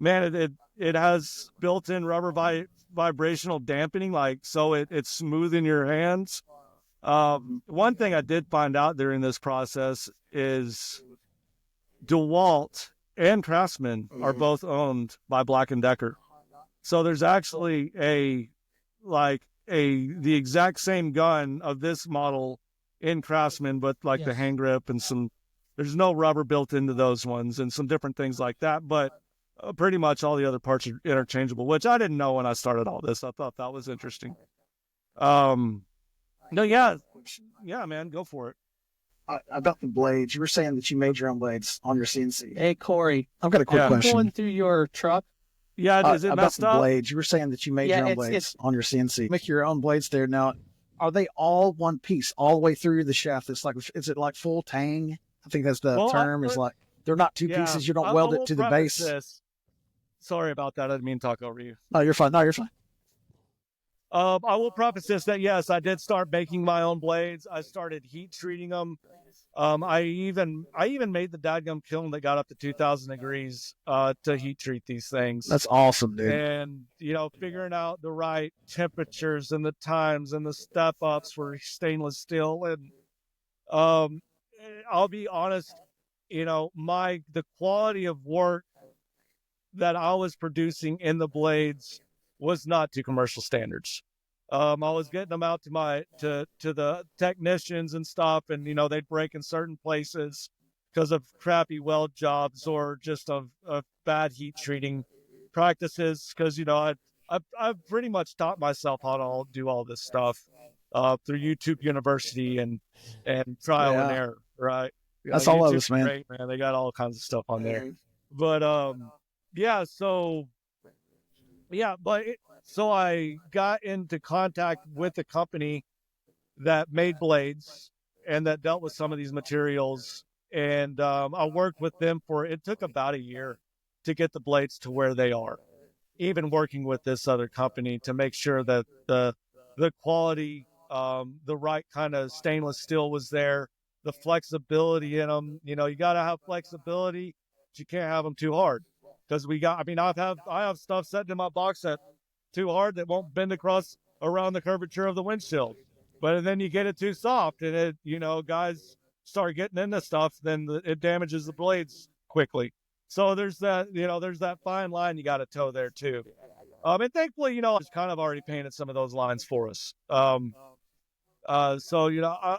S3: it has built-in rubber vibrational dampening, so it's smooth in your hands. One thing I did find out during this process is DeWalt and Craftsman are both owned by Black & Decker. So there's actually the exact same gun of this model in Craftsman, but
S4: Yes.
S3: the hand grip and there's no rubber built into those ones and some different things like that. But pretty much all the other parts are interchangeable, which I didn't know when I started all this. I thought that was interesting. No, yeah, man, go for it.
S2: about the blades. You were saying that you made your own blades on your CNC.
S5: Hey, Corey,
S2: I've got a quick
S3: Yeah.
S2: question.
S5: going through your truck.
S3: Yeah, is it
S2: About
S3: messed
S2: the
S3: up?
S2: blades. You were saying that you made
S5: Yeah,
S2: your own
S5: it's-
S2: blades on your CNC. Make your own blades there. Now, are they all one piece all the way through the shaft? It's like, is it like full tang? I think that's the
S3: Well,
S2: term. Is like they're not two
S3: Yeah.
S2: pieces. You don't
S3: I
S2: weld
S3: will
S2: it to the
S3: preface
S2: base.
S3: this. Sorry about that. I didn't mean to talk over you.
S2: No, you're fine. No, you're fine.
S3: I will preface this that yes, I did start making my own blades. I started heat treating them. I even made the dadgum kiln that got up to 2,000 degrees to heat treat these things.
S2: That's awesome, dude.
S3: And figuring out the right temperatures and the times and the step ups for stainless steel. And I'll be honest, the quality of work that I was producing in the blades was not to commercial standards. I was getting them out to the technicians and stuff, and they'd break in certain places because of crappy weld jobs or just of bad heat treating practices. Because I've pretty much taught myself how to do all this stuff through YouTube University and trial and error. Right?
S2: That's all of
S3: YouTube's
S2: us, man.
S3: great, man. They got all kinds of stuff on there. But yeah, so so I got into contact with a company that made blades and that dealt with some of these materials. And I worked with them it took about a year to get the blades to where they are, even working with this other company to make sure that the quality, the right kind of stainless steel was there, the flexibility in them. You got to have flexibility, but you can't have them too hard. Because I have stuff sitting in my box that too hard that won't bend across around the curvature of the windshield. But then you get it too soft, and guys start getting into stuff, then it damages the blades quickly. So there's that fine line you got to toe there too. And thankfully, it's kind of already painted some of those lines for us. So I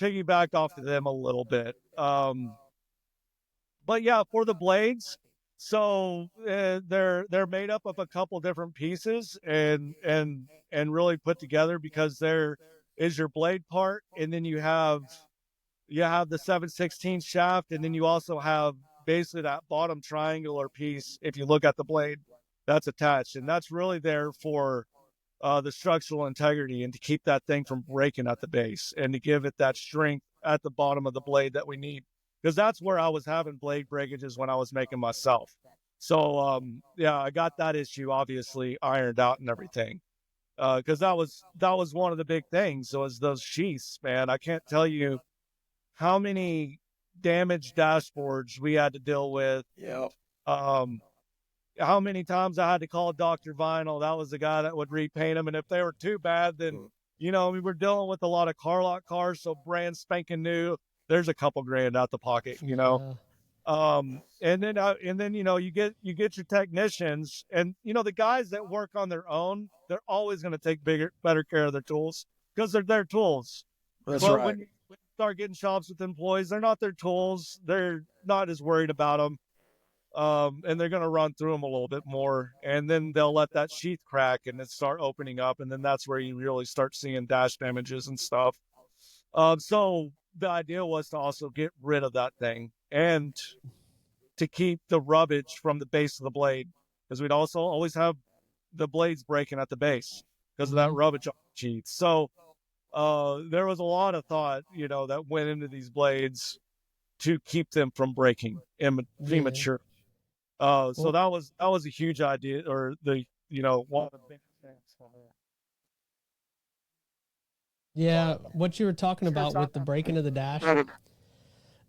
S3: piggybacked off of them a little bit. But yeah, for the blades. So they're made up of a couple different pieces and really put together, because there is your blade part, and then you have the 7/16 shaft, and then you also have basically that bottom triangular piece. If you look at the blade, that's attached, and that's really there for the structural integrity and to keep that thing from breaking at the base and to give it that strength at the bottom of the blade that we need. Because that's where I was having blade breakages when I was making myself. So, I got that issue obviously ironed out and everything. Because that was one of the big things, was those sheaths, man. I can't tell you how many damaged dashboards we had to deal with.
S2: Yeah.
S3: How many times I had to call Dr. Vinyl. That was the guy that would repaint them. And if they were too bad, then, we were dealing with a lot of car lot cars. So brand spanking new. There's a couple grand out the pocket,
S4: Yeah.
S3: and then you get your technicians, and the guys that work on their own, they're always going to take better care of their tools because they're their tools.
S2: That's
S3: But
S2: right.
S3: when you start getting shops with employees, they're not their tools. They're not as worried about them, and they're going to run through them a little bit more, and then they'll let that sheath crack and then start opening up, and then that's where you really start seeing dash damages and stuff. So the idea was to also get rid of that thing and to keep the rubbish from the base of the blade, because we'd also always have the blades breaking at the base because of that rubbish on the sheath. So there was a lot of thought, that went into these blades to keep them from breaking premature. So that was a huge idea, or one of the big things for me.
S4: Yeah, what you were talking about with the breaking of the dash.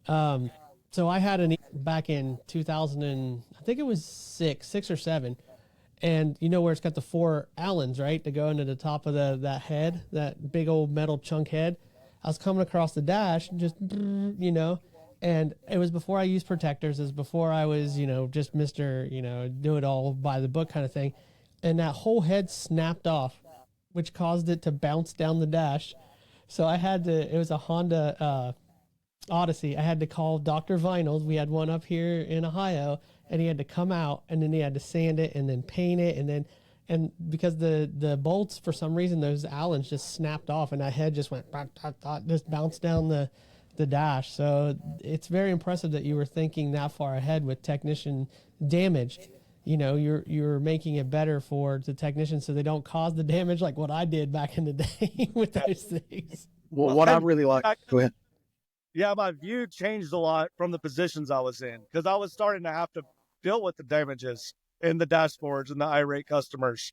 S4: So I had back in 2000 and I think it was six or seven, and where it's got the 4 Allens, right, to go into the top of that head, that big old metal chunk head. I was coming across the dash, just and it was before I used protectors. It was before I was just Mr. Do it all by the book kind of thing, and that whole head snapped off, which caused it to bounce down the dash. So I had to, it was a Honda Odyssey. I had to call Dr. Vinyl. We had one up here in Ohio, and he had to come out, and then he had to sand it and then paint it. And because the bolts, for some reason, those Allens just snapped off, and that head just went, just bounced down the the dash. So it's very impressive that you were thinking that far ahead with technician damage. You know, you're making it better for the technicians so they don't cause the damage like what I did back in the day with those things.
S2: Well, what I really like, go ahead.
S3: Yeah, my view changed a lot from the positions I was in because I was starting to have to deal with the damages in the dashboards and the irate customers.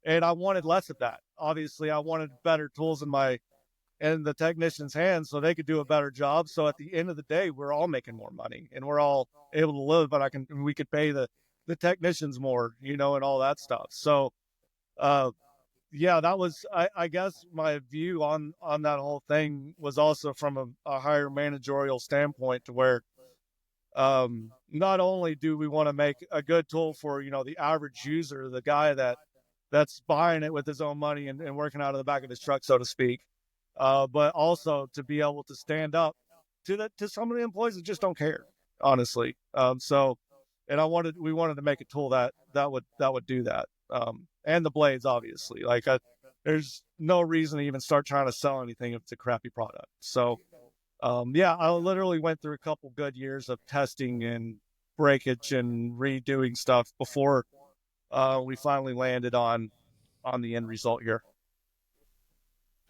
S3: And I wanted less of that. Obviously, I wanted better tools in the technicians' hands so they could do a better job. So at the end of the day, we're all making more money and we're all able to live, but we could pay the technicians more, you know, and all that stuff. So yeah, that was, I guess my view on that whole thing was also from a higher managerial standpoint to where not only do we want to make a good tool for, you know, the average user, the guy that's buying it with his own money and working out of the back of his truck, so to speak, but also to be able to stand up to some of the employees that just don't care, honestly. So, and we wanted to make a tool that would do that. And the blades, obviously, like there's no reason to even start trying to sell anything if it's a crappy product. So, yeah, I literally went through a couple good years of testing and breakage and redoing stuff before we finally landed on the end result here.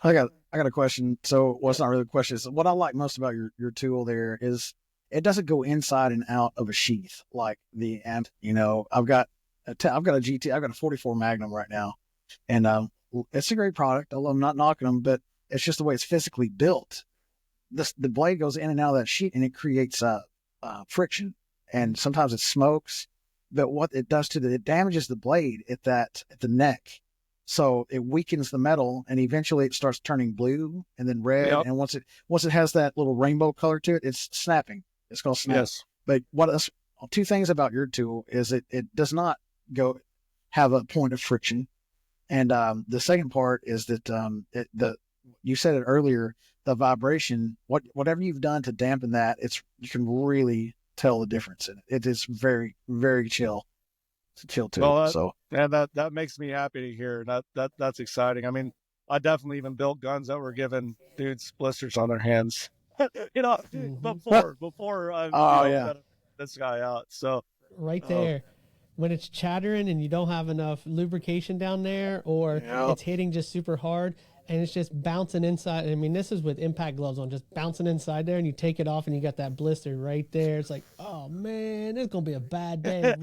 S2: I got a question. So, well, it's not really a question. It's what I like most about your tool there is it doesn't go inside and out of a sheath like the amp. You know, I've got a GT. I've got a 44 Magnum right now, and it's a great product. Although I'm not knocking them, but it's just the way it's physically built. The blade goes in and out of that sheet, and it creates friction, and sometimes it smokes. But what it does it damages the blade at the neck. So it weakens the metal, and eventually it starts turning blue and then red. Yep. And once it has that little rainbow color to it, it's snapping. It's going to snap. Yes. But two things about your tool is it does not have a point of friction, and the second part is that you said it earlier, the vibration. Whatever you've done to dampen that, you can really tell the difference in it. It is very, very chill. It's a chill tool.
S3: That makes me happy to hear. That's exciting. I mean, I definitely even built guns that were giving dudes blisters on their hands. You know, before I this guy out. So
S4: right there, when it's chattering and you don't have enough lubrication down there, or it's hitting just super hard and it's just bouncing inside. I mean, this is with impact gloves on, just bouncing inside there, and you take it off and you got that blister right there. It's like, oh man, it's gonna be a bad day.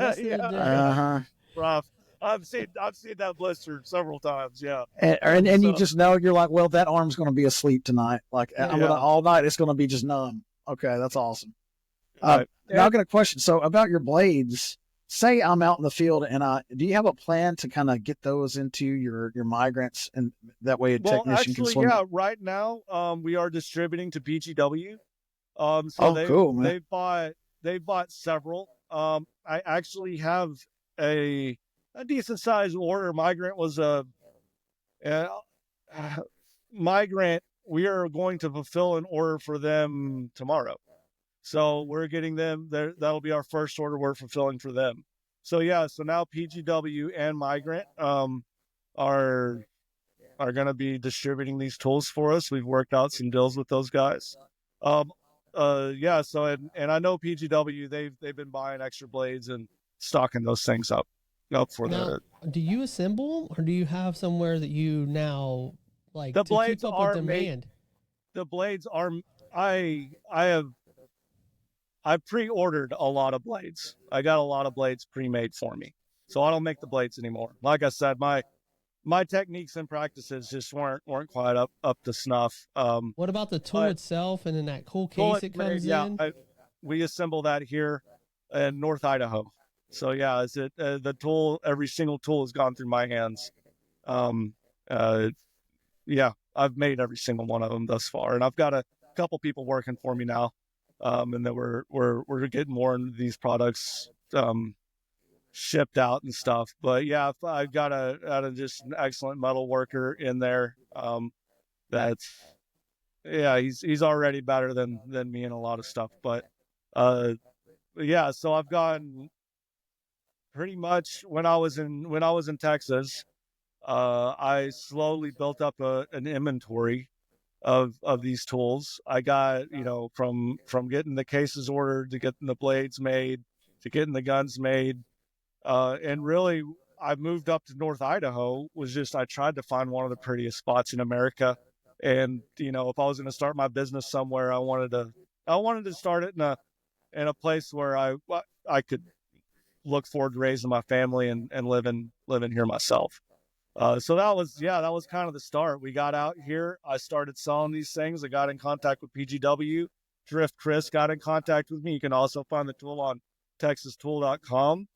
S3: Rough. I've seen that blister several times. Yeah.
S2: And you just know, you're like, well, that arm's going to be asleep tonight. Like all night, it's going to be just numb. Okay. That's awesome. Now I got a question. So about your blades, say I'm out in the field and do you have a plan to kind of get those into your migrants, and that way a technician can swim?
S3: Yeah, right now, we are distributing to PGW.
S2: Cool, man.
S3: They bought several. I actually have a decent sized order. Migrant was a Migrant. We are going to fulfill an order for them tomorrow. So we're getting them there. That'll be our first order we're fulfilling for them. So yeah, so now PGW and Migrant are going to be distributing these tools for us. We've worked out some deals with those guys. Yeah, so and I know PGW, they've been buying extra blades and stocking those things up for
S4: now, do you assemble them, or do you have somewhere that you now like
S3: the
S4: to
S3: blades
S4: keep up
S3: are
S4: with demand?
S3: The blades are I pre-ordered a lot of blades. I got a lot of blades pre-made for me, so I don't make the blades anymore. Like I said, my techniques and practices just weren't quite up to snuff.
S4: What about the tool itself, and in that cool case it comes in?
S3: We assemble that here in North Idaho. So yeah, the tool? Every single tool has gone through my hands. Yeah, I've made every single one of them thus far, and I've got a couple people working for me now. And then we're getting more into these products shipped out and stuff. But yeah, I've got just an excellent metal worker in there. He's already better than me in a lot of stuff. But yeah, so I've gotten pretty much when I was in Texas, I slowly built up an inventory of these tools. I got, from getting the cases ordered to getting the blades made to getting the guns made. And really, I moved up to North Idaho. I tried to find one of the prettiest spots in America. And, if I was going to start my business somewhere, I wanted to start it in a place where I could look forward to raising my family and living here myself. So that was kind of the start. We got out here. I started selling these things. I got in contact with PGW. Drift Chris got in contact with me. You can also find the tool on texastool.com.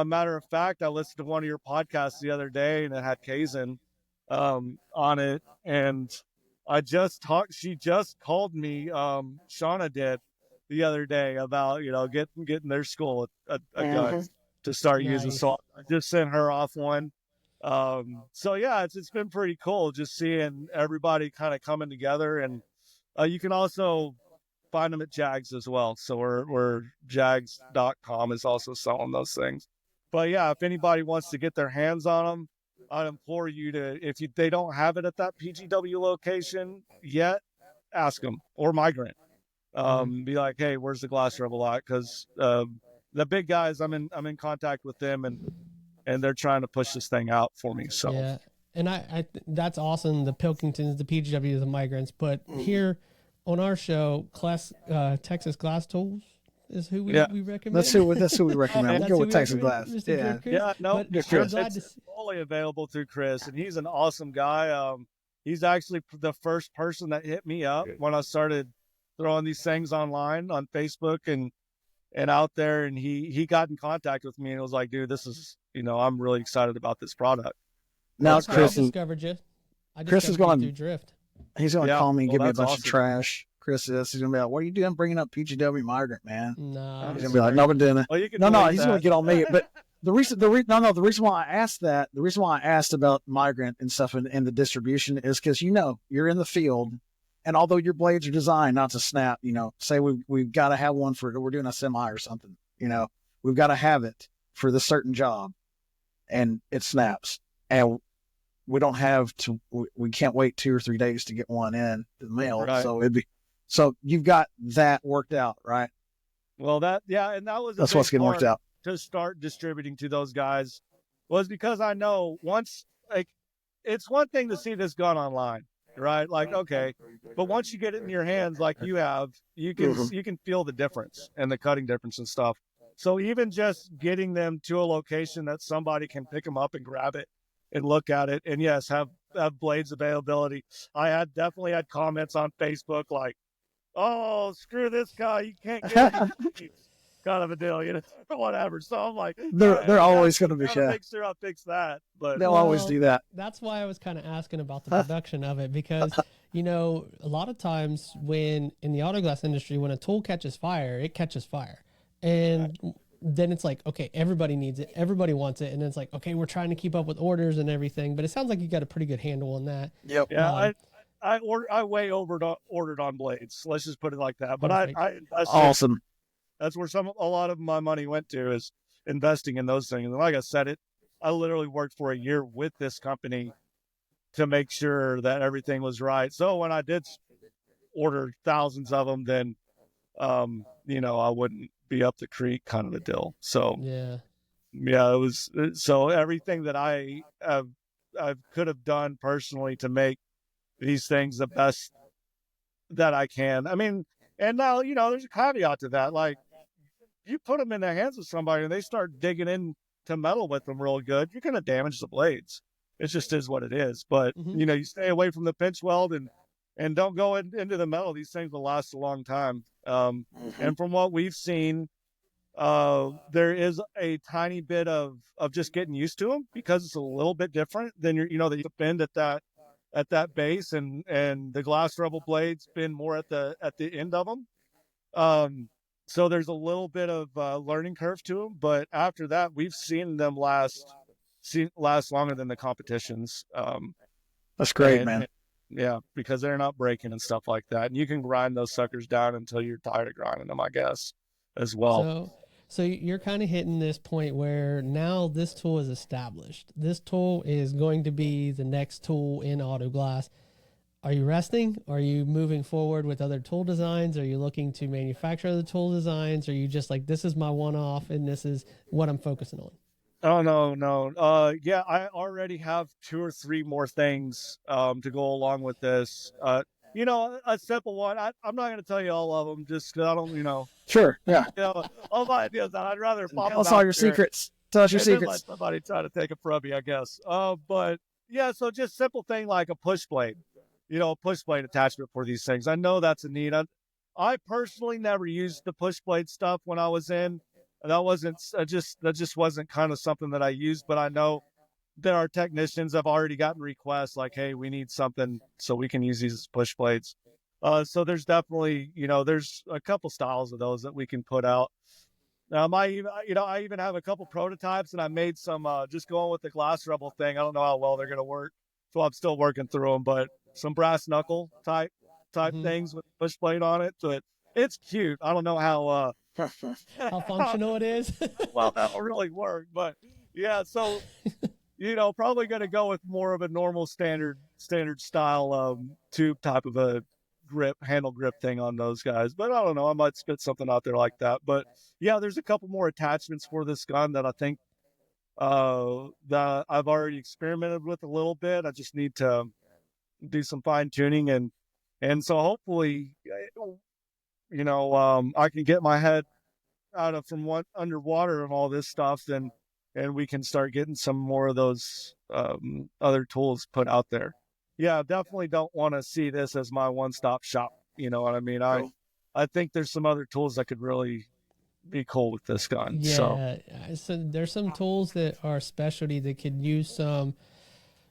S3: Matter of fact, I listened to one of your podcasts the other day, and it had Kazan on it. And she just called me, Shauna did, the other day about, getting their school a gun to start using. So I just sent her off one. So yeah, it's been pretty cool just seeing everybody kind of coming together. And you can also find them at Jags as well. So we're Jags.com is also selling those things. But yeah, if anybody wants to get their hands on them, I'd implore you to, they don't have it at that PGW location yet, ask them, or Migrant. Be like, hey, where's the Glass Rebel at? Because the big guys, I'm in contact with them, and they're trying to push this thing out for me. So
S4: yeah, and I that's awesome. The Pilkingtons, the PGW, the Migrants, but here on our show, Texas Glass Tools is who we recommend.
S2: That's who we recommend. We'll go with Texas Glass.
S3: Yeah, no, it's fully available through Chris, and he's an awesome guy. He's actually the first person that hit me up when I started throwing these things online on Facebook and out there, and he got in contact with me and was like, dude, this is, I'm really excited about this product.
S2: Now Chris
S4: discovered you.
S2: Chris is going
S4: to Drift.
S2: He's going to call me and give me a bunch of trash. Chris is. He's going to be like, what are you doing bringing up PGW Migrant, man?
S4: No.
S2: He's going to be like, no, we're doing it.
S3: Well,
S2: he's going to get on me. But the reason why I asked that, the reason why I asked about Migrant and stuff in the distribution is because, you're in the field, and although your blades are designed not to snap, say we've got to have one we're doing a semi or something, we've got to have it for the certain job, and it snaps. And we don't have to, we can't wait 2 or 3 days to get one in the mail. Right. So you've got that worked out, right?
S3: Well, and that was
S2: that's what's getting worked out
S3: to start distributing to those guys, was because I know it's one thing to see this gun online, right? Like, okay, but once you get it in your hands, like you have, you can feel the difference and the cutting difference and stuff. So even just getting them to a location that somebody can pick them up and grab it and look at it, and yes, have blades availability. I definitely had comments on Facebook like, oh, screw this guy, you can't get it. Kind of a deal, whatever. So I'm like,
S2: they're always going to be
S3: make sure I fix that, but
S2: they'll always do that.
S4: That's why I was kind of asking about the production of it, because a lot of times when in the auto glass industry, when a tool catches fire, it catches fire, and then it's like, okay, everybody needs it, everybody wants it, and then it's like, okay, we're trying to keep up with orders and everything, but it sounds like you got a pretty good handle on that.
S2: Yep.
S3: Yeah, I way ordered on blades. Let's just put it like that. But that's
S2: awesome.
S3: That's where a lot of my money went to, is investing in those things. And like I said, I literally worked for a year with this company to make sure that everything was right. So when I did order thousands of them, then I wouldn't be up the creek, kind of a deal. So
S4: yeah,
S3: it was, so everything that I could have done personally to make these things the best that I can. I mean, and now, there's a caveat to that. Like, you put them in the hands of somebody and they start digging into metal with them real good, you're going to damage the blades. It just is what it is. But, you stay away from the pinch weld and don't go into the metal. These things will last a long time. And from what we've seen, there is a tiny bit of just getting used to them, because it's a little bit different than the bend at that base, and the Glass Rebel blades bend more at the end of them. So there's a little bit of learning curve to them, but after that, we've seen them last longer than the competitions.
S2: That's great, man.
S3: Yeah, because they're not breaking and stuff like that. And you can grind those suckers down until you're tired of grinding them, I guess, as well.
S4: So you're kind of hitting this point where now this tool is established. This tool is going to be the next tool in auto glass. are you resting? Are you moving forward with other tool designs? Are you looking to manufacture the tool designs? Are you just like, this is my one-off and this is what I'm focusing on?
S3: Oh, no. Yeah, I already have 2 or 3 more things to go along with this. A simple one. I'm not going to tell you all of them just 'cause I don't,
S2: Sure. Yeah.
S3: all my ideas. I'd rather pop
S2: Tell us
S3: them
S2: all
S3: out
S2: your
S3: there
S2: secrets. Tell us your
S3: and then let
S2: secrets.
S3: somebody try to take it from me, I guess. But yeah, so just simple thing like a push blade, push blade attachment for these things. I know that's a need. I personally never used the push blade stuff when I was in. That just wasn't kind of something that I used, but I know that our technicians have already gotten requests like, hey, we need something so we can use these push blades. So there's definitely, there's a couple styles of those that we can put out. I even have a couple prototypes, and I made some just going with the Glass Rebel thing. I don't know how well they're going to work, so I'm still working through them. But some brass knuckle type things with push blade on it, so it's cute. I don't know how
S4: How functional it is?
S3: well that'll really work, but yeah. So probably going to go with more of a normal standard style tube type of a handle grip thing on those guys. But I don't know, I might spit something out there like that. But yeah, there's a couple more attachments for this gun that I think that I've already experimented with a little bit. I just need to do some fine tuning, and so hopefully I can get my head out of from underwater and all this stuff, and we can start getting some more of those other tools put out there. Yeah, definitely don't want to see this as my one-stop shop. You know what I mean?
S2: Cool.
S3: I think there's some other tools that could really be cool with this gun.
S4: Yeah. So there's some tools that are specialty that could use some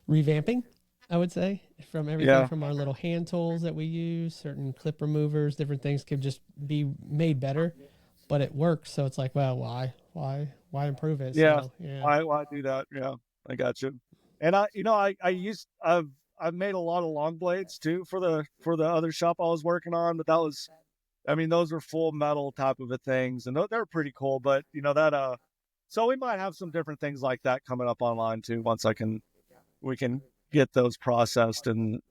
S4: revamping, I would say, from everything from our little hand tools that we use, certain clip removers, different things could just be made better, but it works. So it's like, well, why improve it?
S3: Yeah.
S4: So, yeah.
S3: Why do that? Yeah, I got you. And I've made a lot of long blades too for the other shop I was working on, but those are full metal type of things, and they're pretty cool. But so we might have some different things like that coming up online too. Once we can get those processed and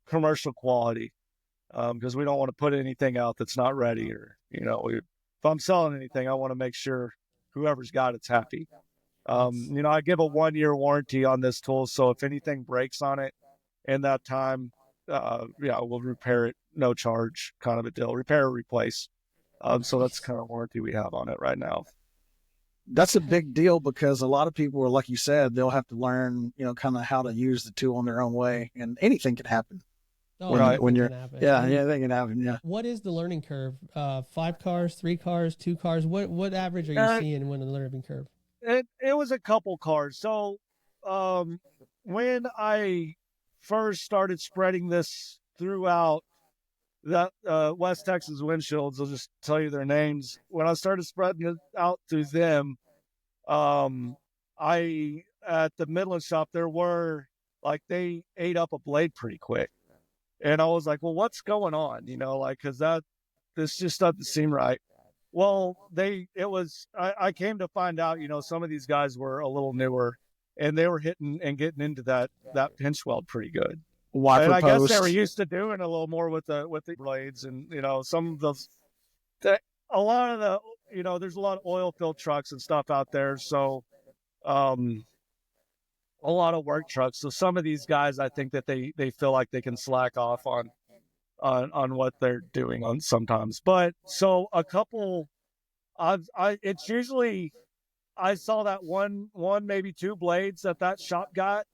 S3: commercial quality, because we don't want to put anything out that's not ready, or if I'm selling anything, I want to make sure whoever's got it's happy. I give a 1-year warranty on this tool, so if anything breaks on it in that time, we'll repair it, no charge, kind of a deal. Repair or replace. So that's the kind of warranty we have on it right now.
S2: That's a big deal because a lot of people are, like you said, they'll have to learn, kind of how to use the tool in their own way, and anything can happen.
S4: Oh,
S2: when you're,
S4: can happen.
S2: anything can happen. Yeah.
S4: What is the learning curve? 5 cars, 3 cars, 2 cars? What average are you seeing when the learning curve?
S3: It was a couple cars. So when I first started spreading this throughout that West Texas windshields, I'll just tell you their names. When I started spreading it out through them, I at the Midland shop, there were they ate up a blade pretty quick. And I was like, well, what's going on? Because this just doesn't seem right. Well, I came to find out, some of these guys were a little newer, and they were hitting and getting into that pinch weld pretty good.
S2: Wiper
S3: and I guess they
S2: post.
S3: were used to doing a little more with the blades, and some of those. A lot of the, there's a lot of oil filled trucks and stuff out there, so a lot of work trucks. So some of these guys, I think that they feel like they can slack off on what they're doing on sometimes. But so a couple, it's usually, I saw that one maybe 2 blades that shop got.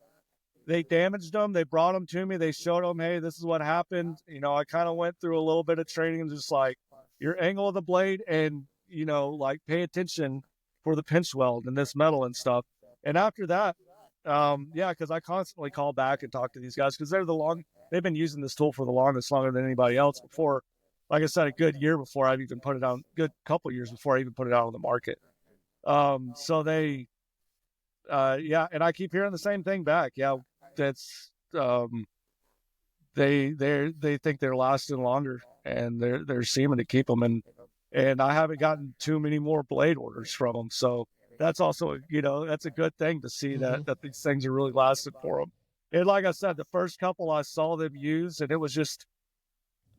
S3: They damaged them. They brought them to me. They showed them, hey, this is what happened. I kind of went through a little bit of training and just your angle of the blade and, pay attention for the pinch weld and this metal and stuff. And after that, because I constantly call back and talk to these guys because they've been using this tool for the longest, longer than anybody else before. Like I said, a good year before I've even put it on, good couple years before I even put it out on the market. So they, and I keep hearing the same thing back. Yeah, that's, they think they're lasting longer, and they're seeming to keep them. And I haven't gotten too many more blade orders from them. So that's also, that's a good thing to see that these things are really lasting for them. And like I said, the first couple I saw them use, and it was just,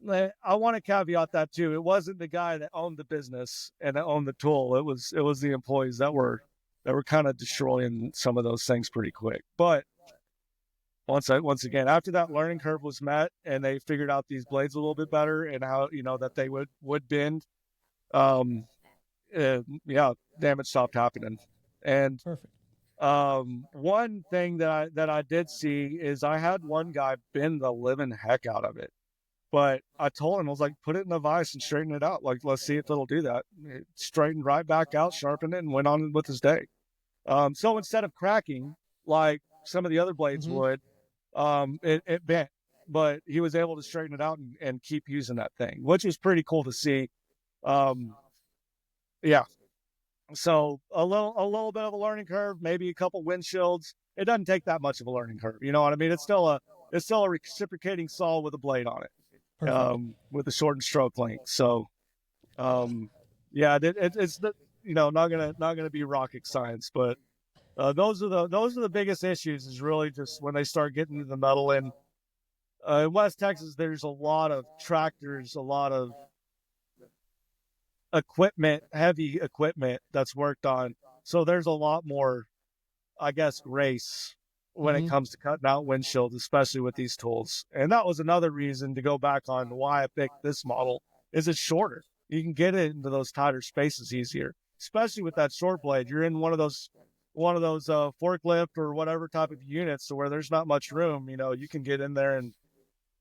S3: I want to caveat that too. It wasn't the guy that owned the business and that owned the tool. It was the employees that were kind of destroying some of those things pretty quick. But once again, after that learning curve was met and they figured out these blades a little bit better and how, that they would bend, damage stopped happening. And
S4: Perfect.
S3: one thing that I did see is I had one guy bend the living heck out of it, but I told him, I was like, put it in a vise and straighten it out. Like, let's see if it'll do that. It straightened right back out, sharpened it, and went on with his day. So instead of cracking like some of the other blades would, it bent, but he was able to straighten it out and keep using that thing, which is pretty cool to see. Yeah. So a little bit of a learning curve, maybe a couple windshields. It doesn't take that much of a learning curve. You know what I mean? It's still a reciprocating saw with a blade on it, with a shortened stroke length. So, it's the, not gonna be rocket science, but those are the biggest issues. Is really just when they start getting to the metal. And in West Texas, there's a lot of tractors, a lot of heavy equipment that's worked on. So there's a lot more, I guess, grace when it comes to cutting out windshields, especially with these tools. And that was another reason to go back on why I picked this model. Is it's shorter. You can get it into those tighter spaces easier, especially with that short blade. You're in one of those forklift or whatever type of units, so where there's not much room. You can get in there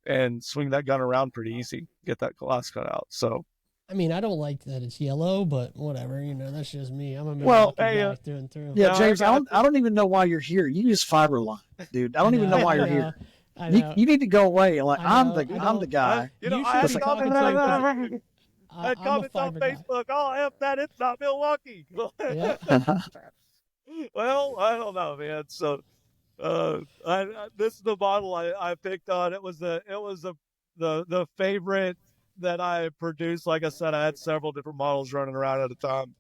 S3: and swing that gun around pretty easy, get that glass cut out. So,
S4: I mean, I don't like that it's yellow, but whatever. That's just me. I'm a Milwaukee guy through and through.
S2: Yeah, James, I don't even know why you're here. You use Fiberline, dude. I don't even know why you're here.
S4: I know.
S2: You need to go away. Like, I'm the guy.
S3: I had comments on
S4: fiber
S3: Facebook. Oh, F that, it's not Milwaukee.
S4: Yeah.
S3: Well, I don't know, man. So, this is the model I picked on. It was the favorite that I produced. Like I said, I had several different models running around at a time,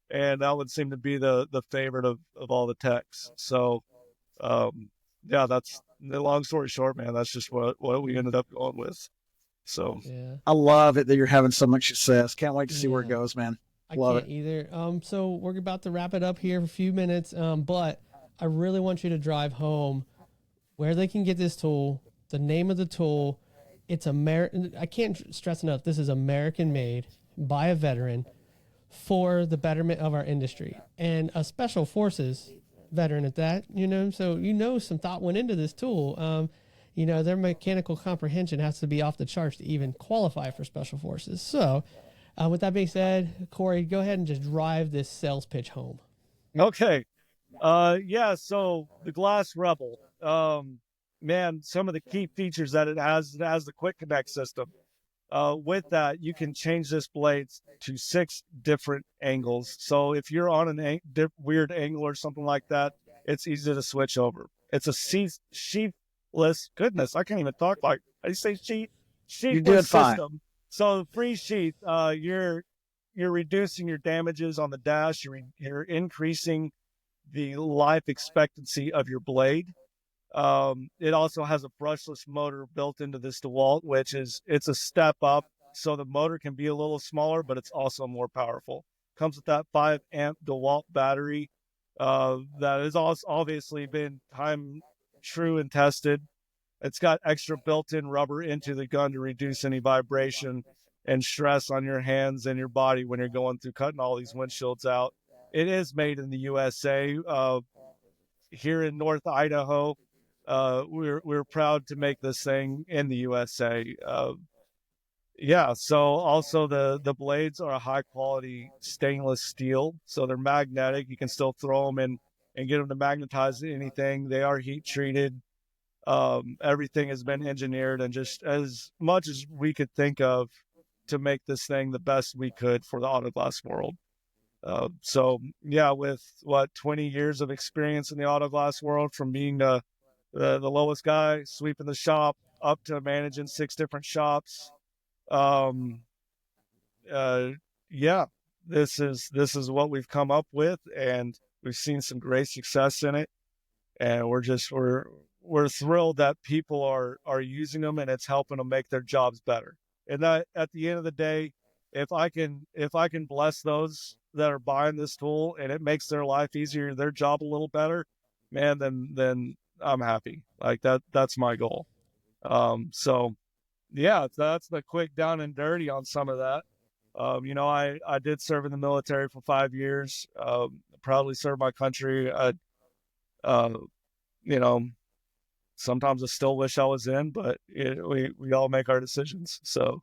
S3: and that would seem to be the favorite of all the techs. So, that's the long story short, man. That's just what we ended up going with. So,
S4: yeah.
S2: I love it that you're having so much success. Can't wait to see where it goes, man.
S4: I
S2: Love
S4: can't either. So we're about to wrap it up here for a few minutes. But I really want you to drive home where they can get this tool, the name of the tool. It's American. I can't stress enough. This is American made by a veteran for the betterment of our industry, and a special forces veteran at that, so some thought went into this tool. Their mechanical comprehension has to be off the charts to even qualify for special forces. So with that being said, Corey, go ahead and just drive this sales pitch home.
S3: Okay. So the Glass Rebel, man, some of the key features that it has the quick connect system. With that, you can change this blade to 6 different angles. So if you're on an weird angle or something like that, it's easy to switch over. It's a sheathless. Goodness, I can't even talk like I say sheathless
S2: fine.
S3: system. So free sheath, you're reducing your damages on the dash. You're increasing the life expectancy of your blade. It also has a brushless motor built into this DeWalt, which it's a step up. So the motor can be a little smaller, but it's also more powerful. Comes with that 5 amp DeWalt battery, that has also obviously been time true and tested. It's got extra built-in rubber into the gun to reduce any vibration and stress on your hands and your body when you're going through cutting all these windshields out. It is made in the USA. Here in North Idaho, we're proud to make this thing in the USA. So also the blades are a high quality stainless steel, so they're magnetic. You can still throw them in and get them to magnetize anything. They are heat treated. Everything has been engineered, and just as much as we could think of to make this thing the best we could for the auto glass world. With 20 years of experience in the auto glass world, from being the lowest guy sweeping the shop up to managing 6 different shops. This is what we've come up with, and we've seen some great success in it. And we're we're thrilled that people are using them and it's helping them make their jobs better. And that at the end of the day, if I can bless those that are buying this tool and it makes their life easier, their job a little better, man, then I'm happy. Like that's my goal. So yeah, that's the quick down and dirty on some of that. You know, I did serve in the military for 5 years. Proudly served my country. You know, sometimes I still wish I was in, but we all make our decisions. So,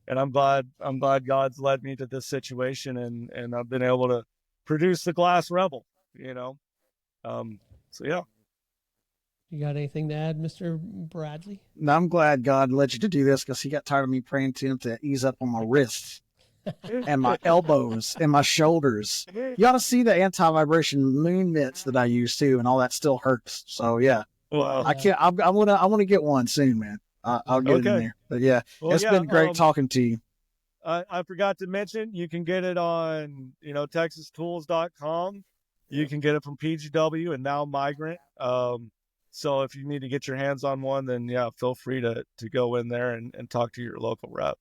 S3: and I'm glad God's led me to this situation, and I've been able to produce the Glass Rebel. You know, so yeah.
S4: You got anything to add, Mr. Bradley?
S2: No, I'm glad God led you to do this because he got tired of me praying to him to ease up on my wrists and my elbows and my shoulders. You ought to see the anti-vibration moon mitts that I use too, and all that still hurts. So yeah,
S3: Well,
S2: I can't. I want to get one soon, man. I'll get it in there. But yeah,
S3: Well,
S2: it's
S3: yeah,
S2: been great talking to you.
S3: I forgot to mention, you can get it on, TexasTools.com. You can get it from PGW and now Migrant. So if you need to get your hands on one, then yeah, feel free to go in there and talk to your local rep.